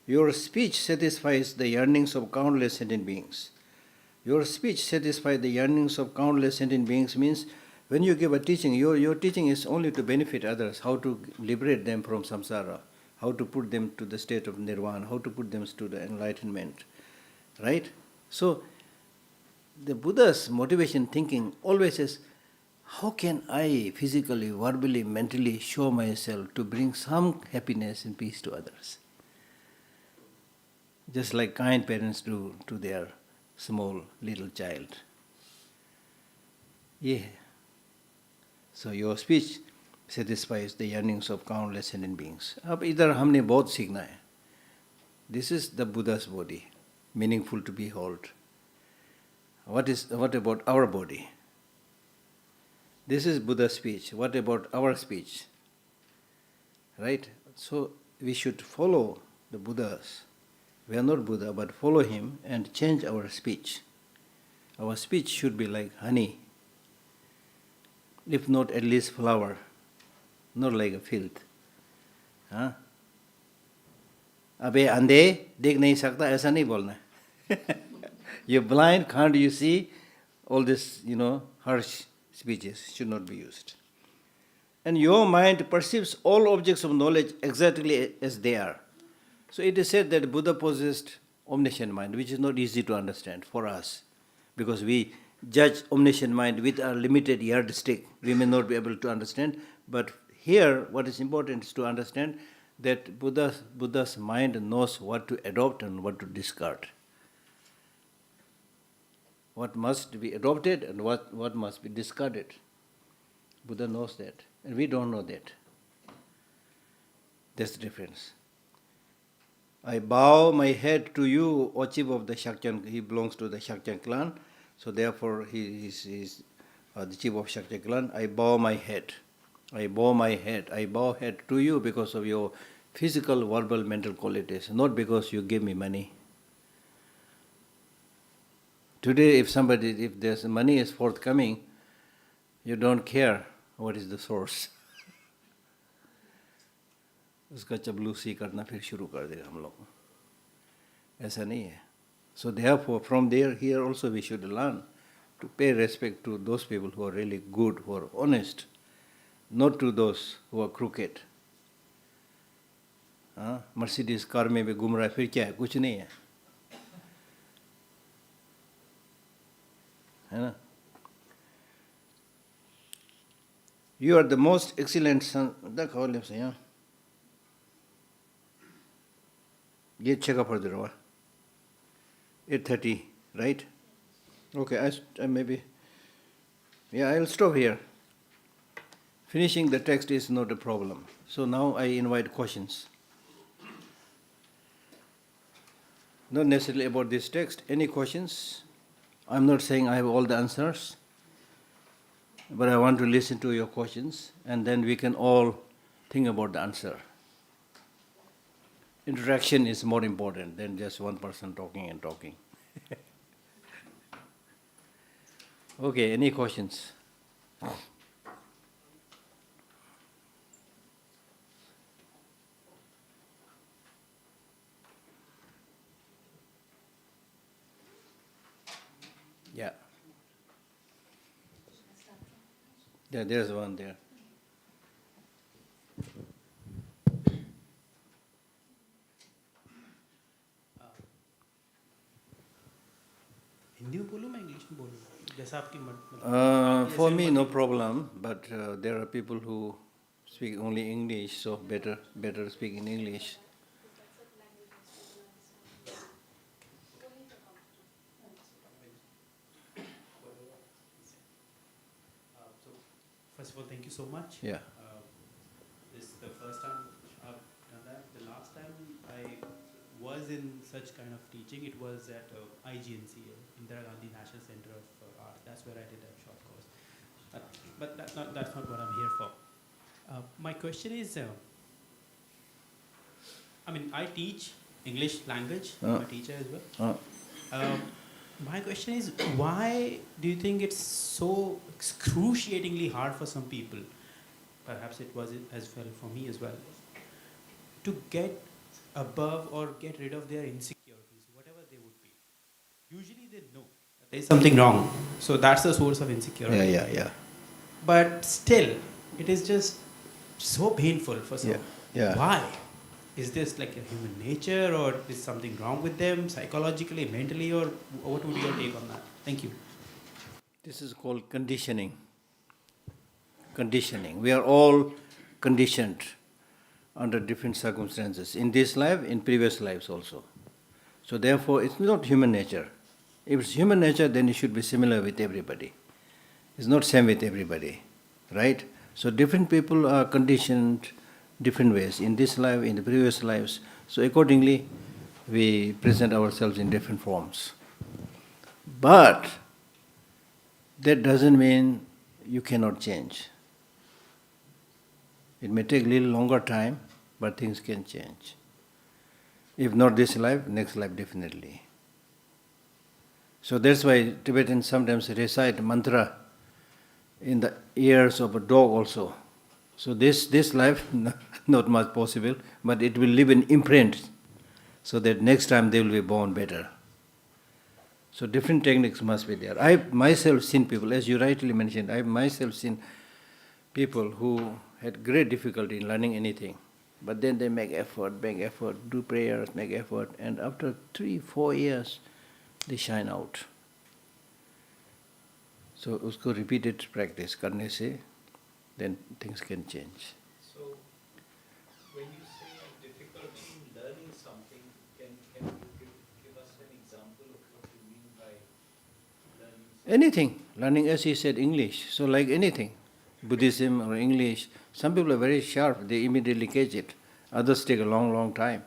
Your speech satisfies the yearnings of countless sentient beings. Your speech satisfies the yearnings of countless sentient beings means when you give a teaching, your teaching is only to benefit others, how to liberate them from samsara, how to put them to the state of nirvana, how to put them to the enlightenment. Right? So, the Buddha's motivation thinking always is, how can I physically, verbally, mentally show myself to bring some happiness and peace to others? Just like kind parents do to their small little child. Yeah. So your speech satisfies the yearnings of countless sentient beings. अब इधर हमने बहुत सीखना है. This is the Buddha's body, meaningful to behold. What about our body? This is Buddha's speech. What about our speech? Right? So we should follow the Buddhas. We are not Buddha, but follow him and change our speech. Our speech should be like honey, if not at least flower, not like a filth. हाँ? अबे अंधे देख नहीं सकता ऐसा नहीं बोलना. You're blind, can't you see? All this, harsh speeches should not be used. And your mind perceives all objects of knowledge exactly as they are. So it is said that Buddha possessed omniscient mind, which is not easy to understand for us, because we judge omniscient mind with our limited yardstick. We may not be able to understand, but here what is important is to understand that Buddha's mind knows what to adopt and what to discard. What must be adopted and what must be discarded. Buddha knows that, and we don't know that. That's the difference. I bow my head to you, O chief of the Shakyan. He belongs to the Shakyan clan, so therefore he is the chief of Shakyan clan. I bow my head. I bow my head. I bow head to you because of your physical, verbal, mental qualities, not because you give me money. Today, if there's money is forthcoming, you don't care what is the source. उसका चपलूसी करना फिर शुरू कर देगा हम लोग. ऐसा नहीं है. So therefore, from there, here also we should learn to pay respect to those people who are really good, who are honest, not to those who are crooked. Mercedes car में भी घूम रहा है, फिर क्या है? कुछ नहीं है. है ना? You are the most excellent son. देखो ले से यहाँ. ये check up for the row. 8:30, right? Okay, I maybe. Yeah, I'll stop here. Finishing the text is not a problem. So now I invite questions. Not necessarily about this text. Any questions? I'm not saying I have all the answers, but I want to listen to your questions, and then we can all think about the answer. Interaction is more important than just one person talking and talking. Okay, any questions? Yeah. Yeah, there's one there. Hindi में बोलूँ मैं English में बोलूँ जैसा आपकी For me, no problem, but there are people who speak only English, so better speak in English. So first of all, thank you so much. Yeah. This is the first time I've done that. The last time I was in such kind of teaching, it was at IGNC, Indira Gandhi National Center of Art. That's where I did a short course. But that's not what I'm here for. My question is, I mean, I teach English language. I'm a teacher as well. My question is, why do you think it's so excruciatingly hard for some people, perhaps it was as well for me as well, to get above or get rid of their insecurities, whatever they would be? Usually they know that there's something wrong, so that's the source of insecurity. Yeah. But still, it is just so painful for some. Yeah. Why? Is this like a human nature, or is something wrong with them psychologically, mentally, or what would be your take on that? Thank you. This is called conditioning. Conditioning. We are all conditioned under different circumstances. In this life, in previous lives also. So therefore, it's not human nature. If it's human nature, then it should be similar with everybody. It's not same with everybody, right? So different people are conditioned different ways, in this life, in the previous lives. So accordingly, we present ourselves in different forms. But that doesn't mean you cannot change. It may take a little longer time, but things can change. If not this life, next life definitely. So that's why Tibetans sometimes recite mantra in the ears of a dog also. So this life, not much possible, but it will leave an imprint so that next time they will be born better. So different techniques must be there. I myself seen people, as you rightly mentioned, I myself seen people who had great difficulty in learning anything. But then they make effort, do prayers, make effort, and after 3-4 years, they shine out. So usko repeated practice karne se, then things can change. So, when you say difficulty in learning something, can you give us an example of what you mean by learning something? Anything, learning as he said English, so like anything, Buddhism or English, some people are very sharp, they immediately catch it. Others take a long time,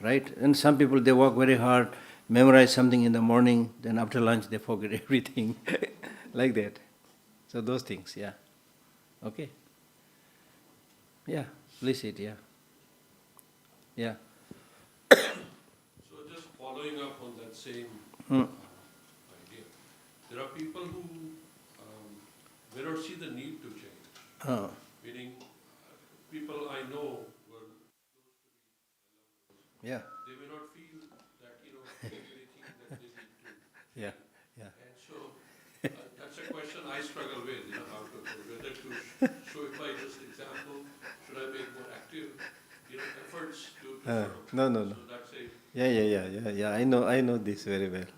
right? And some people, they work very hard, memorize something in the morning, then after lunch they forget everything, like that. So those things, yeah. Okay. Yeah, please sit, yeah. Yeah. So just following up on that same idea, there are people who may not see the need to change. Oh. Meaning, people I know who are close to me, Yeah. they may not feel that, anything that they need to. Yeah. And so, that's a question I struggle with, how to, whether to show it by just example, should I make more active, efforts to sort of. No. So that's a. Yeah. I know this very well.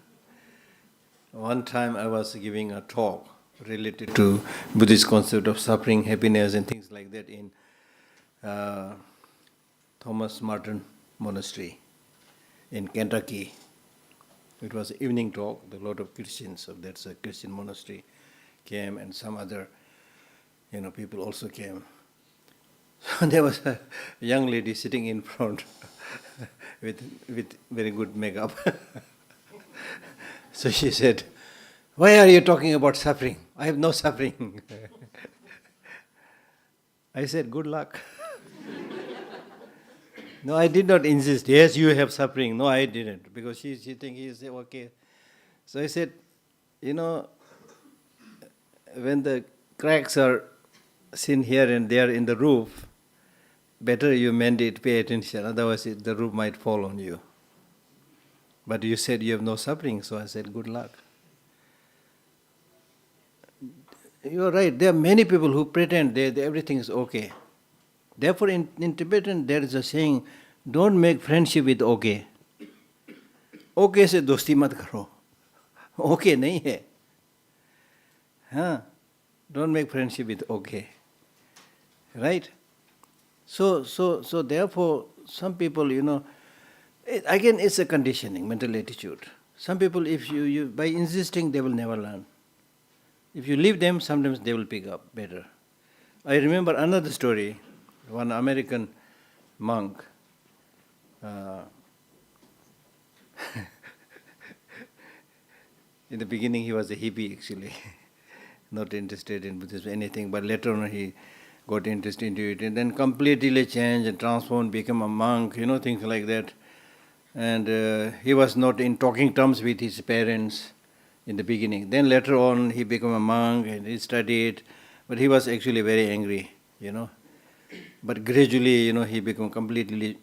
One time I was giving a talk related to Buddhist concept of suffering, happiness, and things like that in Thomas Martin Monastery in Kentucky. It was an evening talk. A lot of Christians, so that's a Christian monastery, came, and some other, people also came. So there was a young lady sitting in front with very good makeup. So she said, "Why are you talking about suffering? I have no suffering." I said, "Good luck." No, I did not insist. Yes, you have suffering. No, I didn't. Because she think he said, okay. So I said, when the cracks are seen here and there in the roof, better you mend it, pay attention. Otherwise, the roof might fall on you. But you said you have no suffering, so I said, good luck. You are right. There are many people who pretend everything is okay. Therefore, in Tibetan, there is a saying, don't make friendship with okay. Okay se dosti mat karo. Okay nahi hai. Don't make friendship with okay. Right? So therefore, some people, again, it's a conditioning, mental attitude. Some people, if you by insisting, they will never learn. If you leave them, sometimes they will pick up better. I remember another story. One American monk, in the beginning he was a hippie actually. not interested in Buddhism, anything, but later on he got interested into it, and then completely changed and transformed, became a monk, things like that. And he was not in talking terms with his parents in the beginning. Then later on he became a monk and he studied, but he was actually very angry, But gradually, he became completely,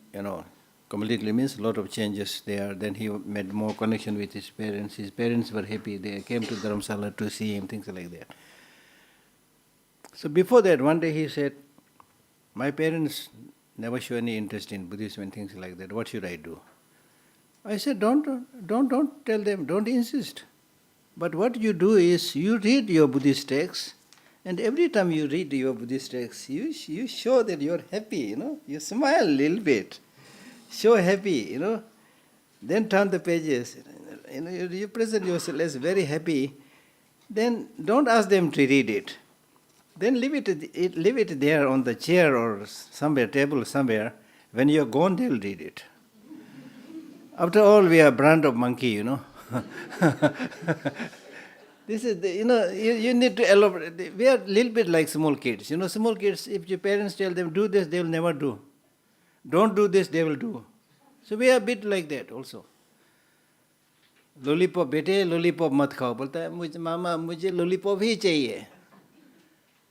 completely means a lot of changes there. Then he made more connection with his parents. His parents were happy. They came to Dharamsala to see him, things like that. So before that, one day he said, my parents never show any interest in Buddhism and things like that. What should I do? I said, don't tell them, don't insist. But what you do is, you read your Buddhist texts, and every time you read your Buddhist texts, you show that you're happy, You smile a little bit, show happy, Then turn the pages, you present yourself as very happy. Then don't ask them to read it. Then leave it there on the chair or somewhere, table somewhere. When you're gone, they'll read it. After all, we are brand of monkey, This is, you need to elaborate. We are a little bit like small kids. Small kids, if your parents tell them, do this, they will never do. Don't do this, they will do. So we are a bit like that also. Lollipop, bete, lollipop mat khao. Bolta hai, mama, mujhe lollipop hi chahiye.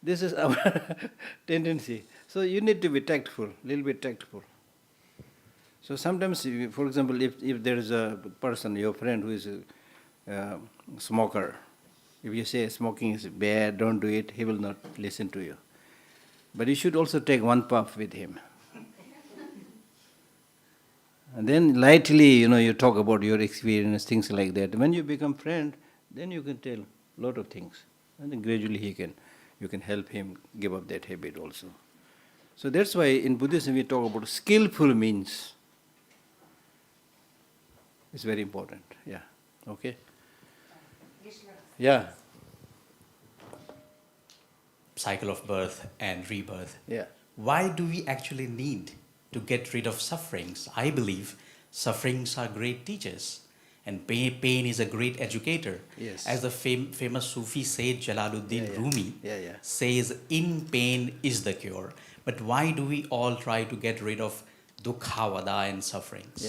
This is our tendency. So you need to be tactful, a little bit tactful. So sometimes, for example, if there is a person, your friend who is a smoker, if you say smoking is bad, don't do it, he will not listen to you. But you should also take one puff with him. And then lightly, you talk about your experience, things like that. When you become friend, then you can tell a lot of things. And then gradually you can help him give up that habit also. So that's why in Buddhism we talk about skillful means. It's very important. Yeah. Okay. Yeah. Cycle of birth and rebirth. Yeah. Why do we actually need to get rid of sufferings? I believe sufferings are great teachers and pain is a great educator. Yes. As the famous Sufi Sayyid Jalaluddin Rumi says, in pain is the cure. But why do we all try to get rid of dukkhavada and sufferings?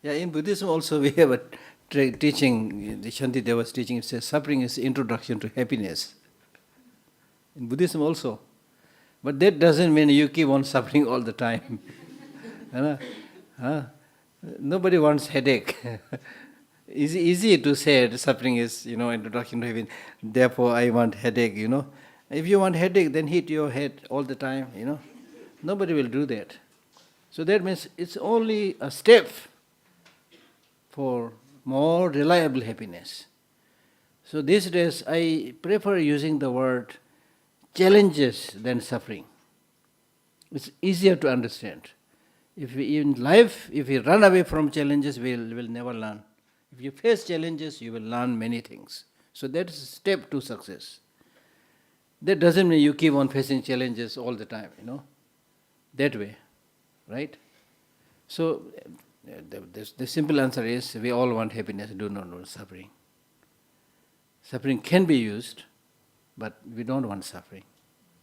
Yeah, in Buddhism also we have a teaching, the Shantideva's teaching, it says suffering is introduction to happiness. In Buddhism also. But that doesn't mean you keep on suffering all the time. Nobody wants headache. Easy to say that suffering is, introduction to heaven. Therefore I want headache, If you want headache, then hit your head all the time, Nobody will do that. So that means it's only a step for more reliable happiness. So these days I prefer using the word challenges than suffering. It's easier to understand. If we run away from challenges, we'll never learn. If you face challenges, you will learn many things. So that is a step to success. That doesn't mean you keep on facing challenges all the time, That way, right? So the simple answer is we all want happiness, do not want suffering. Suffering can be used, but we don't want suffering.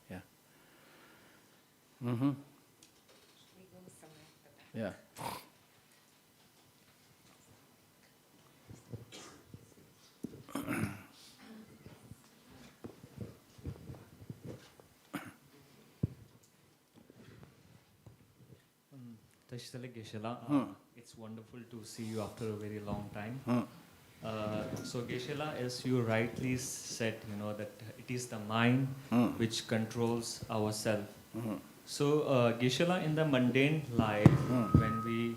Yeah. Mm-hmm. Yeah. It's wonderful to see you after a very long time. So Geshe-la, as you rightly said, that it is the mind which controls ourselves. So Geshe-la, in the mundane life, when we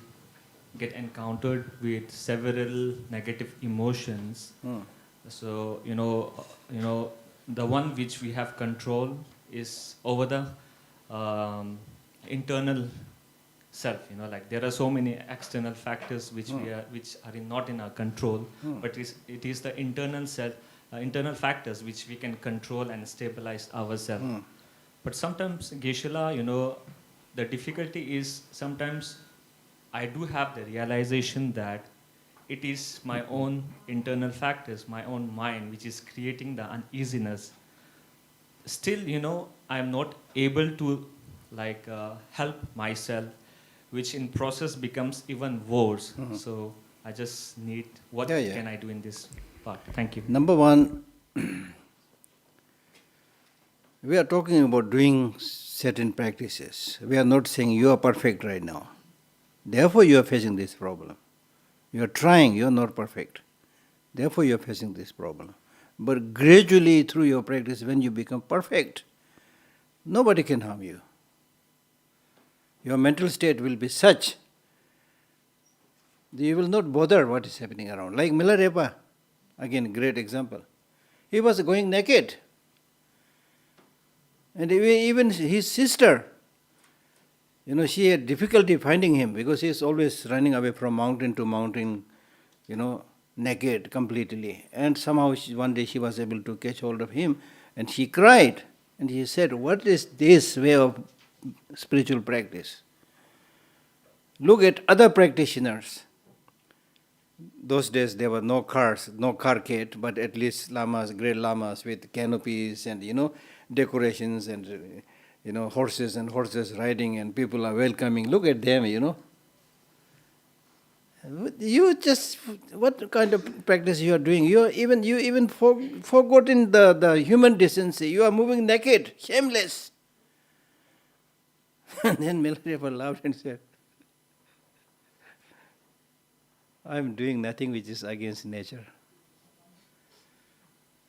get encountered with several negative emotions, so the one which we have control is over the internal self. Like there are so many external factors which are not in our control, but it is the internal self, internal factors which we can control and stabilize ourselves. But sometimes, Geshe-la, the difficulty is sometimes I do have the realization that it is my own internal factors, my own mind, which is creating the uneasiness. Still, I'm not able to help myself, which in process becomes even worse. So I just need, what can I do in this part? Thank you. Number one, we are talking about doing certain practices. We are not saying you are perfect right now. Therefore you are facing this problem. You are trying, you are not perfect. Therefore you are facing this problem. But gradually through your practice, when you become perfect, nobody can harm you. Your mental state will be such that you will not bother what is happening around. Like Milarepa, again, great example. He was going naked. And even his sister, she had difficulty finding him because he is always running away from mountain to mountain, naked completely. And somehow one day she was able to catch hold of him and she cried. And he said, "What is this way of spiritual practice? Look at other practitioners." Those days there were no cars, no carcade, but at least lamas, great lamas with canopies and decorations and horses and horses riding and people are welcoming. Look at them, You just, what kind of practice you are doing? You even forgotten the human decency. You are moving naked, shameless. And then Milarepa laughed and said, "I am doing nothing which is against nature.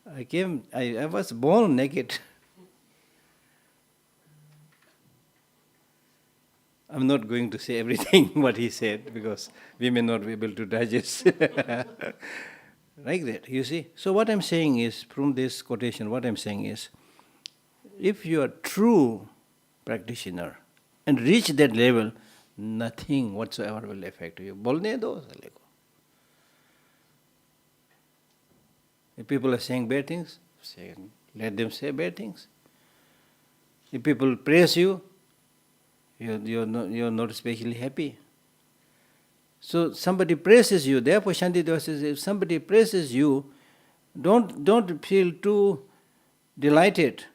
I was born naked." I'm not going to say everything what he said because we may not be able to digest. Like that, you see. So what I'm saying is, from this quotation, what I'm saying is, if you are true practitioner and reach that level, nothing whatsoever will affect you. Bolne do sale ko. If people are saying bad things, let them say bad things. If people praise you, you're not especially happy. So somebody praises you. Therefore, Shantideva says, if somebody praises you, don't feel too delighted.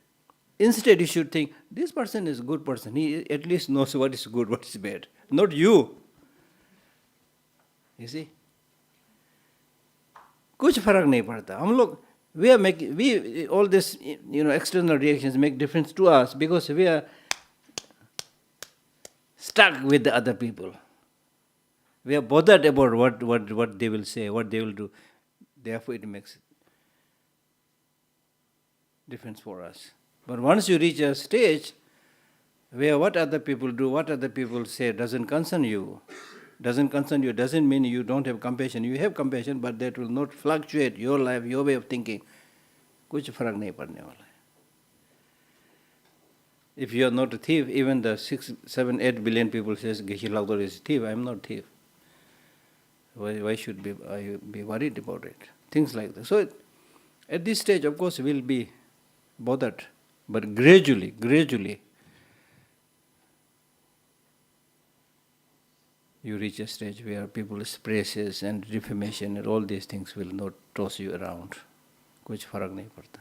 Instead, you should think, this person is a good person. He at least knows what is good, what is bad. Not you. You see? कुछ फर्क नहीं पड़ता. हम लोग, we all this external reactions make difference to us because we are stuck with the other people. We are bothered about what they will say, what they will do. Therefore, it makes difference for us. But once you reach a stage where what other people do, what other people say doesn't concern you, doesn't mean you don't have compassion. You have compassion, but that will not fluctuate your life, your way of thinking. कुछ फर्क नहीं पड़ने वाला है. If you are not a thief, even the 6, 7, 8 billion people says Geshe Lhakdor is a thief. I am not a thief. Why should I be worried about it? Things like that. So at this stage, of course, we will be bothered. But gradually, you reach a stage where people's praises and defamation and all these things will not toss you around. कुछ फर्क नहीं पड़ता.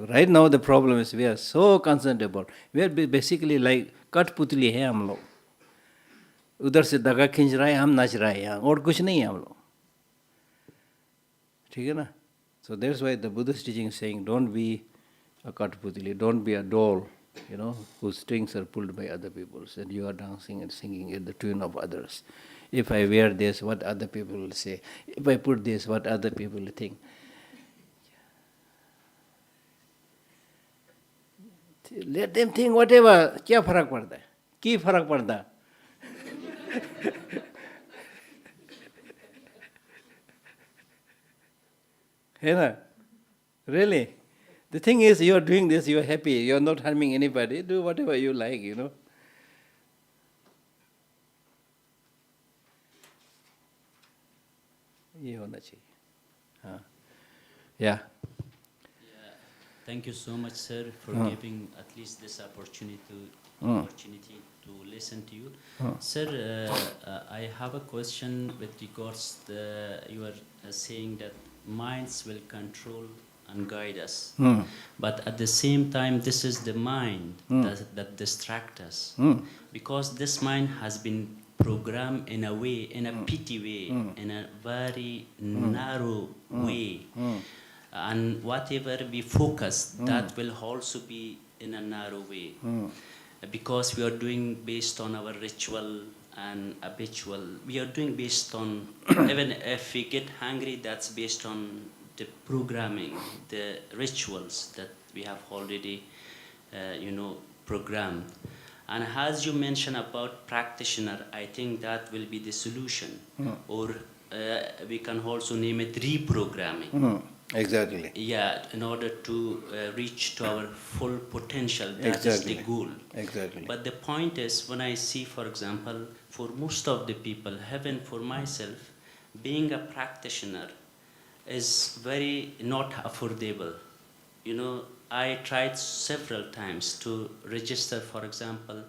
Right now the problem is we are so concerned about. We are basically like कठपुतली है हम लोग. उधर से धागा खींच रहा है, हम नाच रहे हैं यहाँ, और कुछ नहीं है हम लोग. ठीक है ना? So that's why the Buddhist teaching is saying, don't be a Kathputli, don't be a doll, whose strings are pulled by other people's, and you are dancing and singing at the tune of others. If I wear this, what other people will say? If I put this, what other people will think? Let them think whatever. क्या फर्क पड़ता है? की फर्क पड़ता है? है ना? Really? The thing is, you are doing this, you are happy, you are not harming anybody, do whatever you like, ये होना चाहिए. हाँ. Yeah. Thank you so much, sir, for giving at least this opportunity to listen to you. Sir, I have a question with regards you are saying that minds will control and guide us. But at the same time, this is the mind that distracts us. Because this mind has been programmed in a way, in a petty way, in a very narrow way. And whatever we focus, that will also be in a narrow way. Because we are doing based on our ritual and habitual. We are doing based on, even if we get hungry, that's based on the programming, the rituals that we have already, programmed. And as you mentioned about practitioner, I think that will be the solution. Or we can also name it reprogramming. Exactly. Yeah, in order to reach to our full potential, that is the goal. Exactly. But the point is, when I see, for example, for most of the people, even for myself, being a practitioner is very not affordable. I tried several times to register, for example,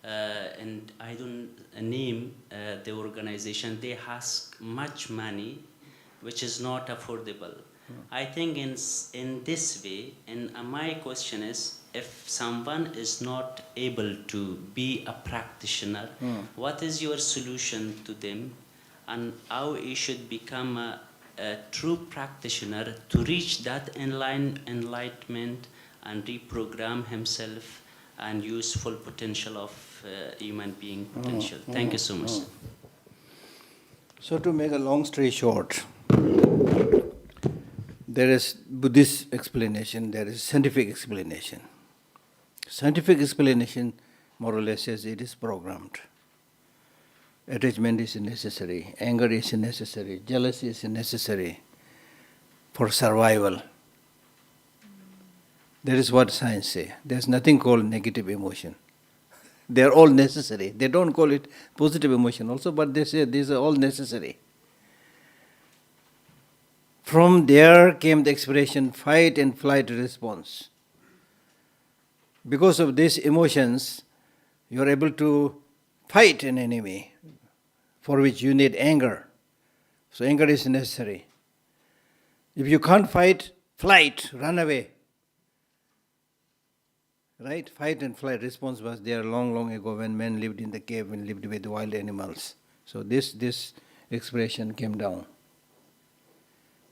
and I don't name the organization. They ask much money, which is not affordable. I think in this way, and my question is, if someone is not able to be a practitioner, what is your solution to them, and how he should become a true practitioner to reach that enlightenment and reprogram himself and use full potential of human being potential? Thank you so much. So to make a long story short, there is Buddhist explanation, there is scientific explanation. Scientific explanation more or less says it is programmed. Attachment is necessary, anger is necessary, jealousy is necessary for survival. That is what science says. There is nothing called negative emotion. They are all necessary. They don't call it positive emotion also, but they say these are all necessary. From there came the expression fight and flight response. Because of these emotions, you are able to fight an enemy, for which you need anger. So anger is necessary. If you can't fight, flight, run away. Right? Fight and flight response was there long, long ago when men lived in the cave and lived with wild animals. So this expression came down.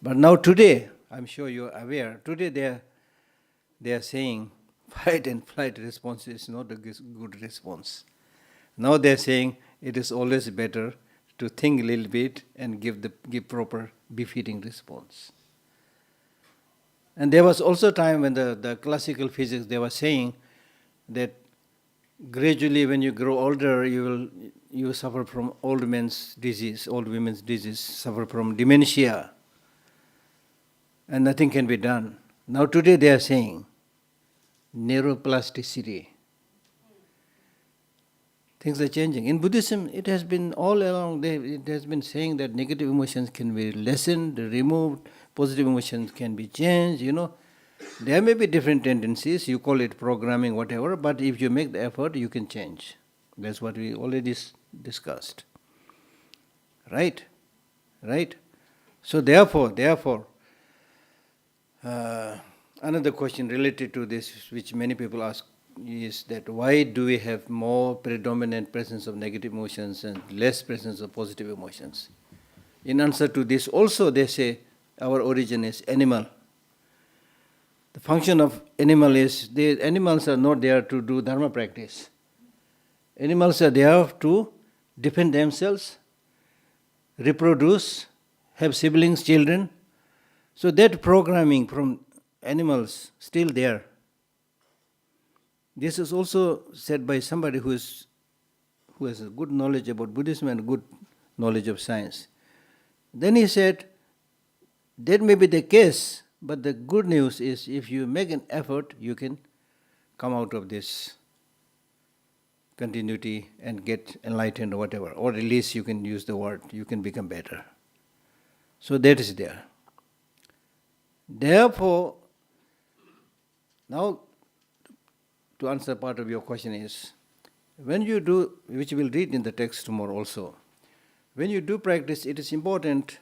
But now today, I'm sure you are aware, today they are saying fight and flight response is not a good response. Now they are saying it is always better to think a little bit and give proper befitting response. And there was also a time when the classical physics, they were saying that gradually when you grow older, you suffer from old men's disease, old women's disease, suffer from dementia. And nothing can be done. Now today they are saying neuroplasticity. Things are changing. In Buddhism, it has been all along, it has been saying that negative emotions can be lessened, removed, positive emotions can be changed, There may be different tendencies, you call it programming, whatever, but if you make the effort, you can change. That's what we already discussed. Right? So therefore, another question related to this, which many people ask, is that why do we have more predominant presence of negative emotions and less presence of positive emotions? In answer to this also they say our origin is animal. The function of animal is, the animals are not there to do dharma practice. Animals are there to defend themselves, reproduce, have siblings, children. So that programming from animals still there. This is also said by somebody who has a good knowledge about Buddhism and good knowledge of science. Then he said, that may be the case, but the good news is if you make an effort, you can come out of this continuity and get enlightened or whatever. Or at least you can use the word, you can become better. So that is there. Therefore, now to answer part of your question is, when you do, which we'll read in the text tomorrow also, when you do practice, it is important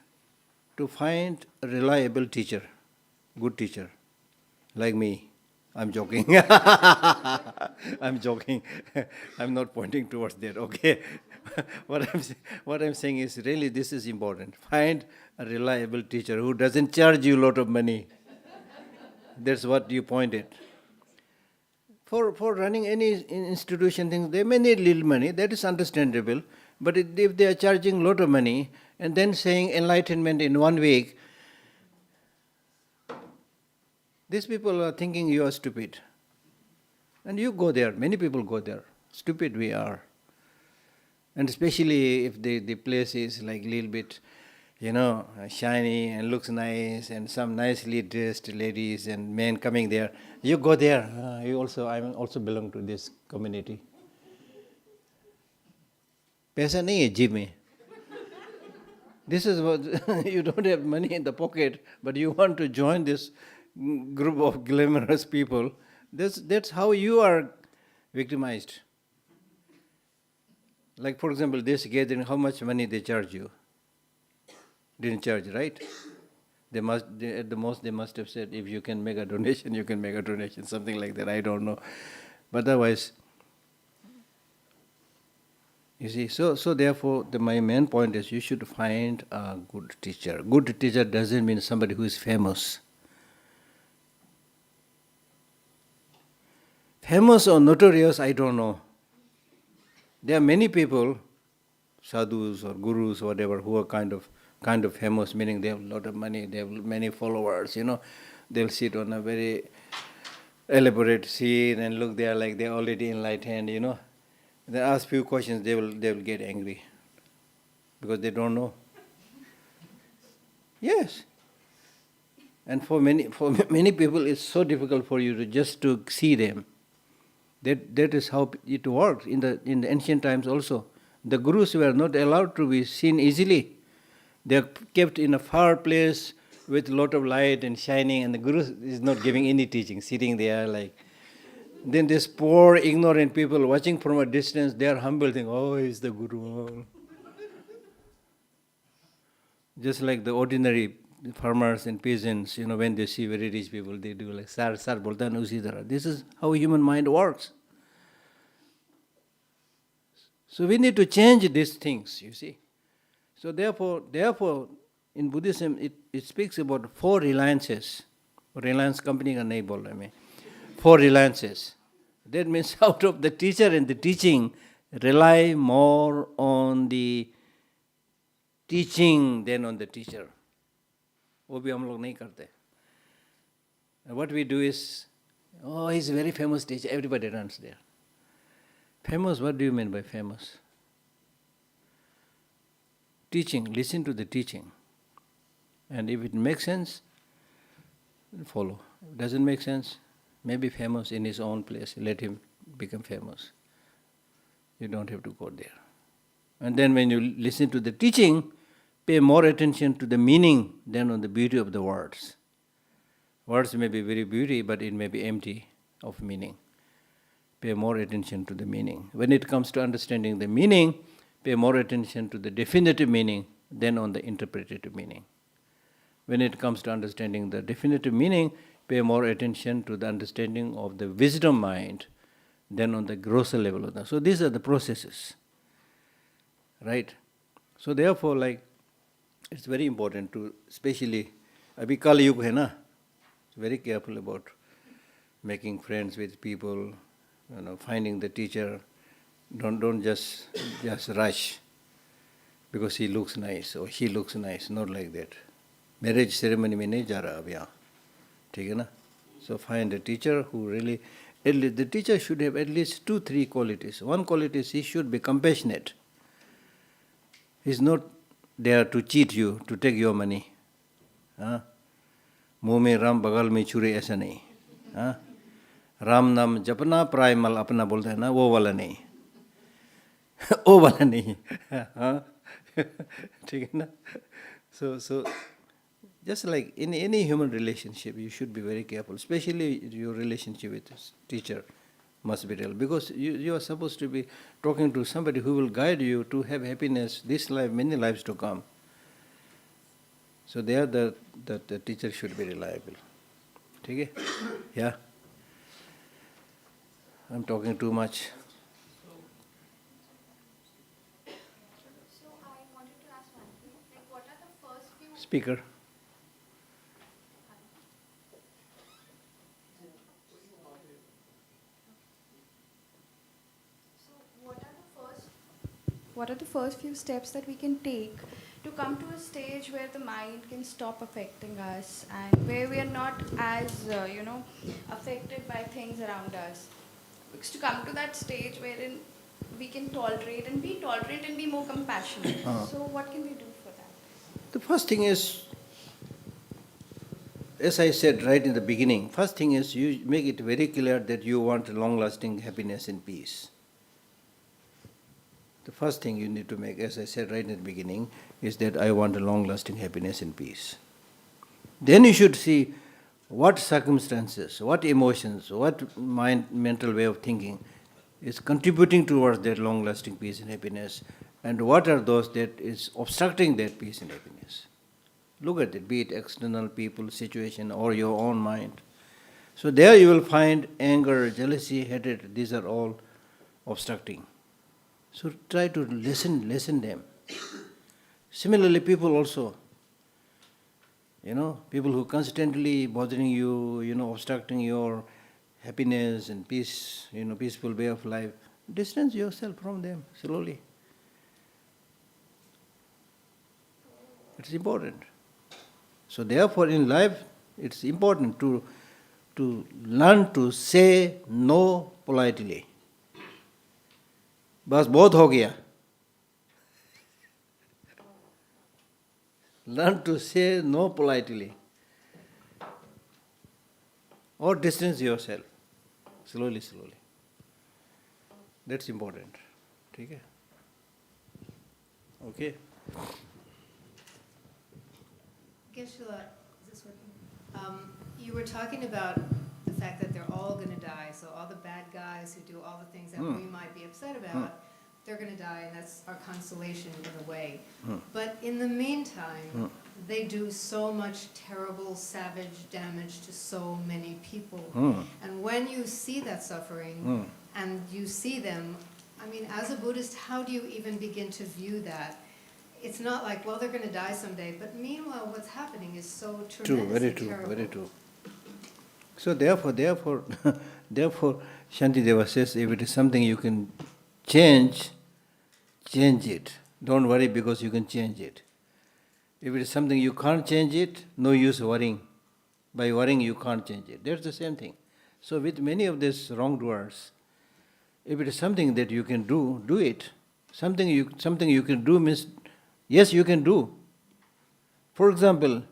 to find a reliable teacher, good teacher, like me. I'm joking. I'm joking. I'm not pointing towards that. Okay. what I'm saying is really this is important. Find a reliable teacher who doesn't charge you a lot of money. That's what you pointed. For running any institution things, they may need little money. That is understandable. But if they are charging a lot of money and then saying enlightenment in 1 week, these people are thinking you are stupid. And you go there, many people go there. Stupid we are. And especially if the place is like a little bit, shiny and looks nice and some nicely dressed ladies and men coming there. You go there. I also belong to this community. Paisa nahi hai jib mein. This is what, you don't have money in the pocket, but you want to join this group of glamorous people. That's how you are victimized. Like for example, this gathering, how much money they charge you? Didn't charge, right? At the most they must have said, if you can make a donation, you can make a donation, something like that. I don't know, but otherwise, you see. So therefore, my main point is you should find a good teacher. Good teacher doesn't mean somebody who is famous. Famous or notorious, I don't know. There are many people, sadhus or gurus, whatever, who are kind of famous, meaning they have a lot of money, they have many followers, They'll sit on a very elaborate seat and look there like they're already enlightened, They ask few questions, they will get angry because they don't know. Yes. And for many people, it's so difficult for you to see them. That is how it works in the ancient times also. The gurus were not allowed to be seen easily. They are kept in a far place with a lot of light and shining, and the guru is not giving any teaching, sitting there like. Then these poor ignorant people watching from a distance, they are humble, thinking, oh, he's the guru. Just like the ordinary farmers and peasants, when they see very rich people, they do like, sar bolta na usi tarah. This is how human mind works. So we need to change these things, you see. So therefore, in Buddhism, it speaks about 4 reliances. Reliance company ka nahi bol raha main. 4 reliances. That means out of the teacher and the teaching, rely more on the teaching than on the teacher. वो भी हम लोग नहीं करते. And what we do is, oh, he's a very famous teacher, everybody runs there. Famous, what do you mean by famous? Teaching, listen to the teaching. And if it makes sense, follow. If it doesn't make sense, maybe famous in his own place, let him become famous. You don't have to go there. And then when you listen to the teaching, pay more attention to the meaning than on the beauty of the words. Words may be very beauty, but it may be empty of meaning. Pay more attention to the meaning. When it comes to understanding the meaning, pay more attention to the definitive meaning than on the interpretative meaning. When it comes to understanding the definitive meaning, pay more attention to the understanding of the wisdom mind than on the grosser level of that. So these are the processes, right? So therefore, it's very important to, especially, abhi Kali Yug hai na, very careful about making friends with people, finding the teacher. Don't just rush because he looks nice or she looks nice. Not like that. Marriage ceremony mein nahi ja raha ab yahan. ठीक है ना? So find a teacher who really, the teacher should have at least 2-3 qualities. One quality is he should be compassionate. He's not there to cheat you, to take your money. मुंह में राम बगल में छुरे ऐसा नहीं. राम नाम जपना प्रायमल अपना बोलते हैं ना, वो वाला नहीं. वो वाला नहीं. ठीक है ना? So just like in any human relationship, you should be very careful, especially your relationship with a teacher. must be real. Because you are supposed to be talking to somebody who will guide you to have happiness this life, many lives to come. So there the teacher should be reliable. Okay? Yeah? I'm talking too much. So I wanted to ask one thing. Like, what are the first few? Speaker. So what are the first few steps that we can take to come to a stage where the mind can stop affecting us and where we are not as affected by things around us? Because to come to that stage wherein we can tolerate and be tolerant and be more compassionate. So what can we do for that? The first thing is, as I said right in the beginning, first thing is you make it very clear that you want long-lasting happiness and peace. The first thing you need to make, as I said right in the beginning, is that I want a long-lasting happiness and peace. Then you should see what circumstances, what emotions, what mental way of thinking is contributing towards that long-lasting peace and happiness, and what are those that is obstructing that peace and happiness. Look at it, be it external people, situation, or your own mind. So there you will find anger, jealousy, hatred, these are all obstructing. So try to listen them. Similarly, people also, people who constantly bothering you, obstructing your happiness and peace, peaceful way of life, distance yourself from them slowly. It's important. So therefore in life, it's important to learn to say no politely. बस बहुत हो गया. Learn to say no politely. Or distance yourself. Slowly. That's important. Okay? Okay? Geshe, is this working? You were talking about the fact that they're all going to die, so all the bad guys who do all the things that we might be upset about, they're going to die, and that's our consolation in a way. But in the meantime, they do so much terrible, savage damage to so many people. And when you see that suffering, and you see them, I mean, as a Buddhist, how do you even begin to view that? It's not like, well, they're going to die someday, but meanwhile, what's happening is so tremendously terrible. Very true. So therefore, Shantideva says, if it is something you can change it. Don't worry because you can change it. If it is something you can't change it, no use worrying. By worrying, you can't change it. That's the same thing. So with many of these wrongdoers, if it is something that you can do, do it. Something you can do means, yes, you can do. For example,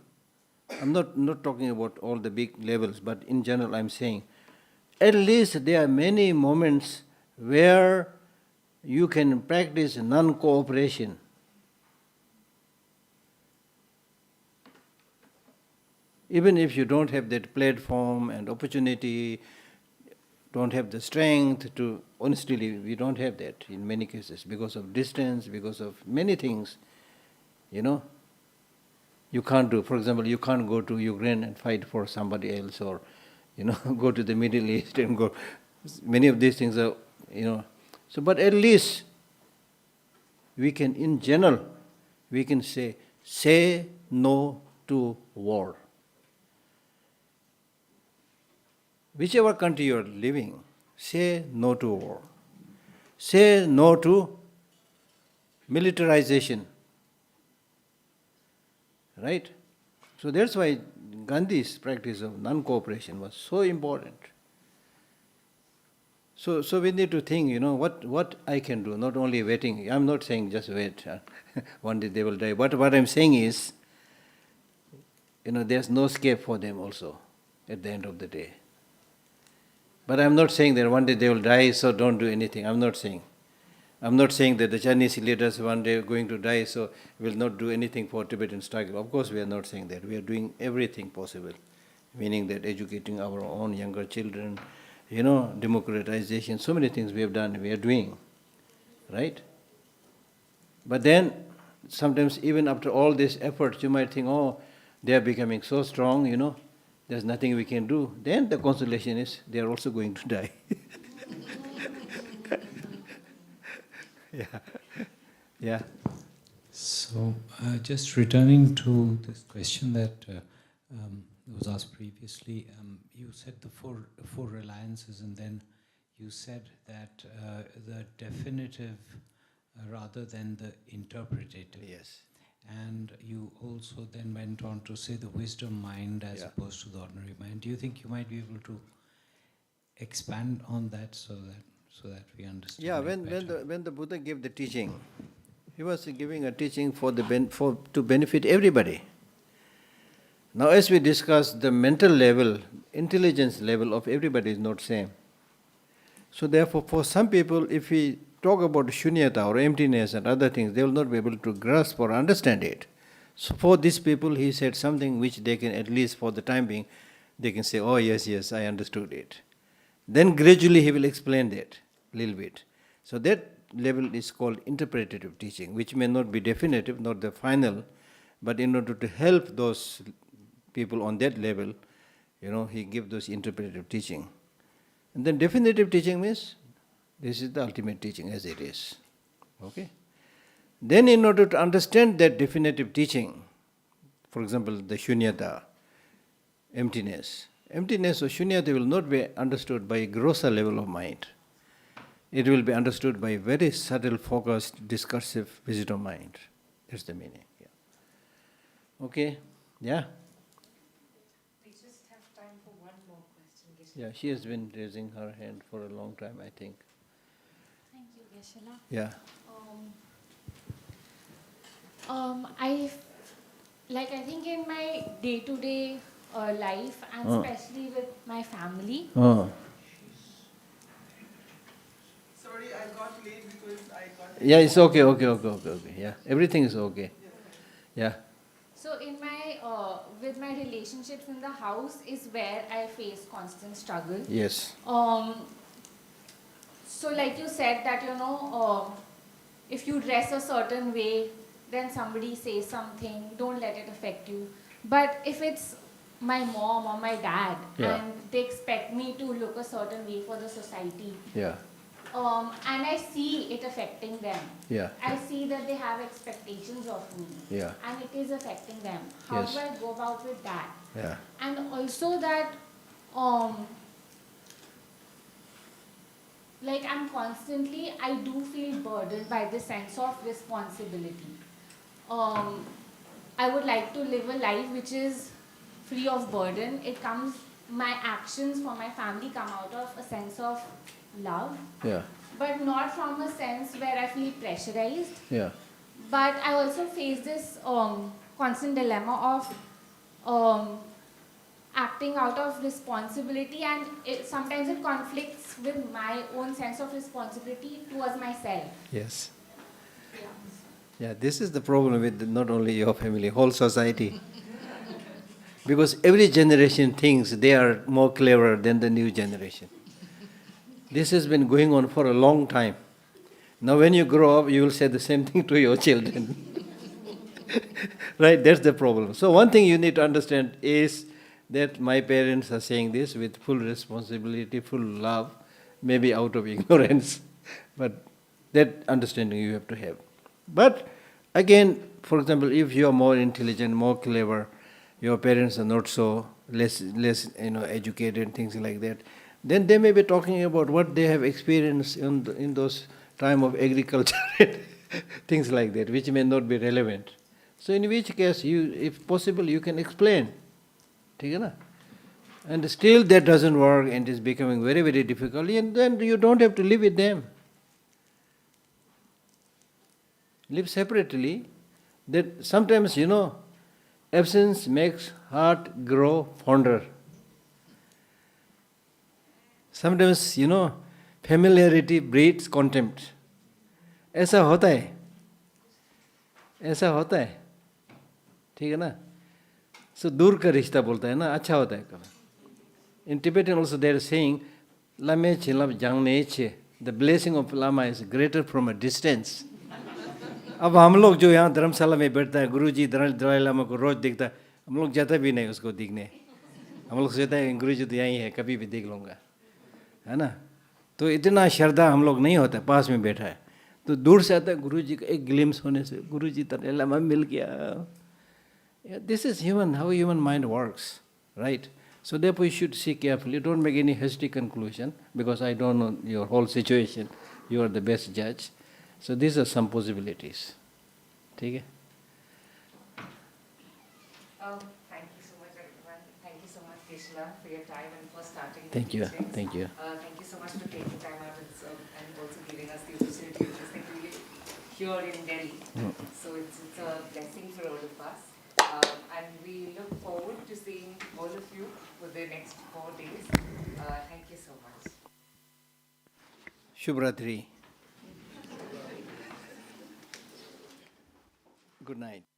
I'm not talking about all the big levels, but in general I'm saying, at least there are many moments where you can practice non-cooperation. Even if you don't have that platform and opportunity, don't have the strength to, honestly, we don't have that in many cases because of distance, because of many things, you can't do. For example, you can't go to Ukraine and fight for somebody else, or, go to the Middle East and go. Many of these things are, So, but at least we can, in general, we can say no to war. Whichever country you are living, say no to war. Say no to militarization. Right? So that's why Gandhi's practice of non-cooperation was so important. So we need to think, what I can do, not only waiting. I'm not saying just wait, one day they will die. But what I'm saying is, there's no escape for them also at the end of the day. But I'm not saying that one day they will die, so don't do anything. I'm not saying that the Chinese leaders one day are going to die, so will not do anything for Tibetan struggle. Of course, we are not saying that. We are doing everything possible, meaning that educating our own younger children, democratization, so many things we have done, we are doing, right? But then, sometimes even after all this effort, you might think, oh, they are becoming so strong, there's nothing we can do. Then the consolation is, they are also going to die. Yeah. Yeah. So, just returning to this question that was asked previously, you said the four reliances, and then you said that the definitive rather than the interpretative. Yes. And you also then went on to say the wisdom mind as opposed to the ordinary mind. Do you think you might be able to expand on that so that we understand? Yeah, when the Buddha gave the teaching, he was giving a teaching to benefit everybody. Now, as we discussed, the mental level, intelligence level of everybody is not same. So therefore, for some people, if we talk about shunyata or emptiness and other things, they will not be able to grasp or understand it. So for these people, he said something which they can, at least for the time being, they can say, oh yes, I understood it. Then gradually he will explain that a little bit. So that level is called interpretative teaching, which may not be definitive, not the final, but in order to help those people on that level, he gives those interpretative teaching. And then definitive teaching means, this is the ultimate teaching as it is. Okay? Then in order to understand that definitive teaching, for example, the shunyata, emptiness or shunyata will not be understood by a grosser level of mind. It will be understood by very subtle, focused, discursive wisdom mind. That's the meaning. Yeah. Okay? Yeah? We just have time for one more question, Geshe. Yeah, she has been raising her hand for a long time, I think. Thank you, Geshe Lhakdor. Yeah. I think in my day-to-day life, and especially with my family. Oh. Sorry, I got late because I got... Yeah, it's okay. Yeah, everything is okay. Yeah. So in my, with my relationships in the house is where I face constant struggle. Yes. So like you said that, if you dress a certain way, then somebody says something, don't let it affect you. But if it's my mom or my dad, and they expect me to look a certain way for the society, and I see it affecting them. Yeah. I see that they have expectations of me. Yeah. And it is affecting them. How do I go about with that? Yeah. And also that, I do feel burdened by the sense of responsibility. I would like to live a life which is free of burden. My actions for my family come out of a sense of love, but not from a sense where I feel pressurized. Yeah. But I also face this constant dilemma of acting out of responsibility, and sometimes it conflicts with my own sense of responsibility towards myself. Yes. Yeah, this is the problem with not only your family, whole society. Because every generation thinks they are more clever than the new generation. This has been going on for a long time. Now when you grow up, you will say the same thing to your children. Right, that's the problem. So one thing you need to understand is that my parents are saying this with full responsibility, full love, maybe out of ignorance. But that understanding you have to have. But again, for example, if you are more intelligent, more clever, your parents are not so less educated, things like that, then they may be talking about what they have experienced in those time of agriculture, things like that, which may not be relevant. So in which case, if possible, you can explain. And still that doesn't work and is becoming very, very difficult, and then you don't have to live with them. Live separately. That sometimes, absence makes heart grow fonder. Sometimes, familiarity breeds contempt. ऐसा होता है, ठीक है ना? So दूर का रिश्ता बोलता है ना, अच्छा होता है कभी. In Tibetan also they are saying, Lame chilab jang neche. The blessing of Lama is greater from a distance. अब हम लोग जो यहाँ धर्मशाला में बैठता है गुरुजी दलाई लामा को रोज दिखता है हम लोग जाता भी नहीं उसको दिखने हम लोग सोचते हैं गुरुजी तो यहीं है कभी भी देख लूँगा है ना तो इतना श्रद्धा हम लोग नहीं होता पास में बैठा है तो दूर से आता है गुरुजी का एक ग्लिम्स होने से गुरुजी दलाई लामा मिल गया this is human how human mind works right so therefore you should see carefully don't make any hasty conclusion because I don't know your whole situation you are the best judge so these are some possibilities ठीक है Thank you so much, everyone. Thank you so much, Geshe, for your time and for starting. Thank you. Teachings. Thank you. Thank you so much for taking time out and also giving us the opportunity to listen to you here in Delhi. So it's a blessing for all of us. And we look forward to seeing all of you for the next 4 days. Thank you so much. Shubhratri. Good night.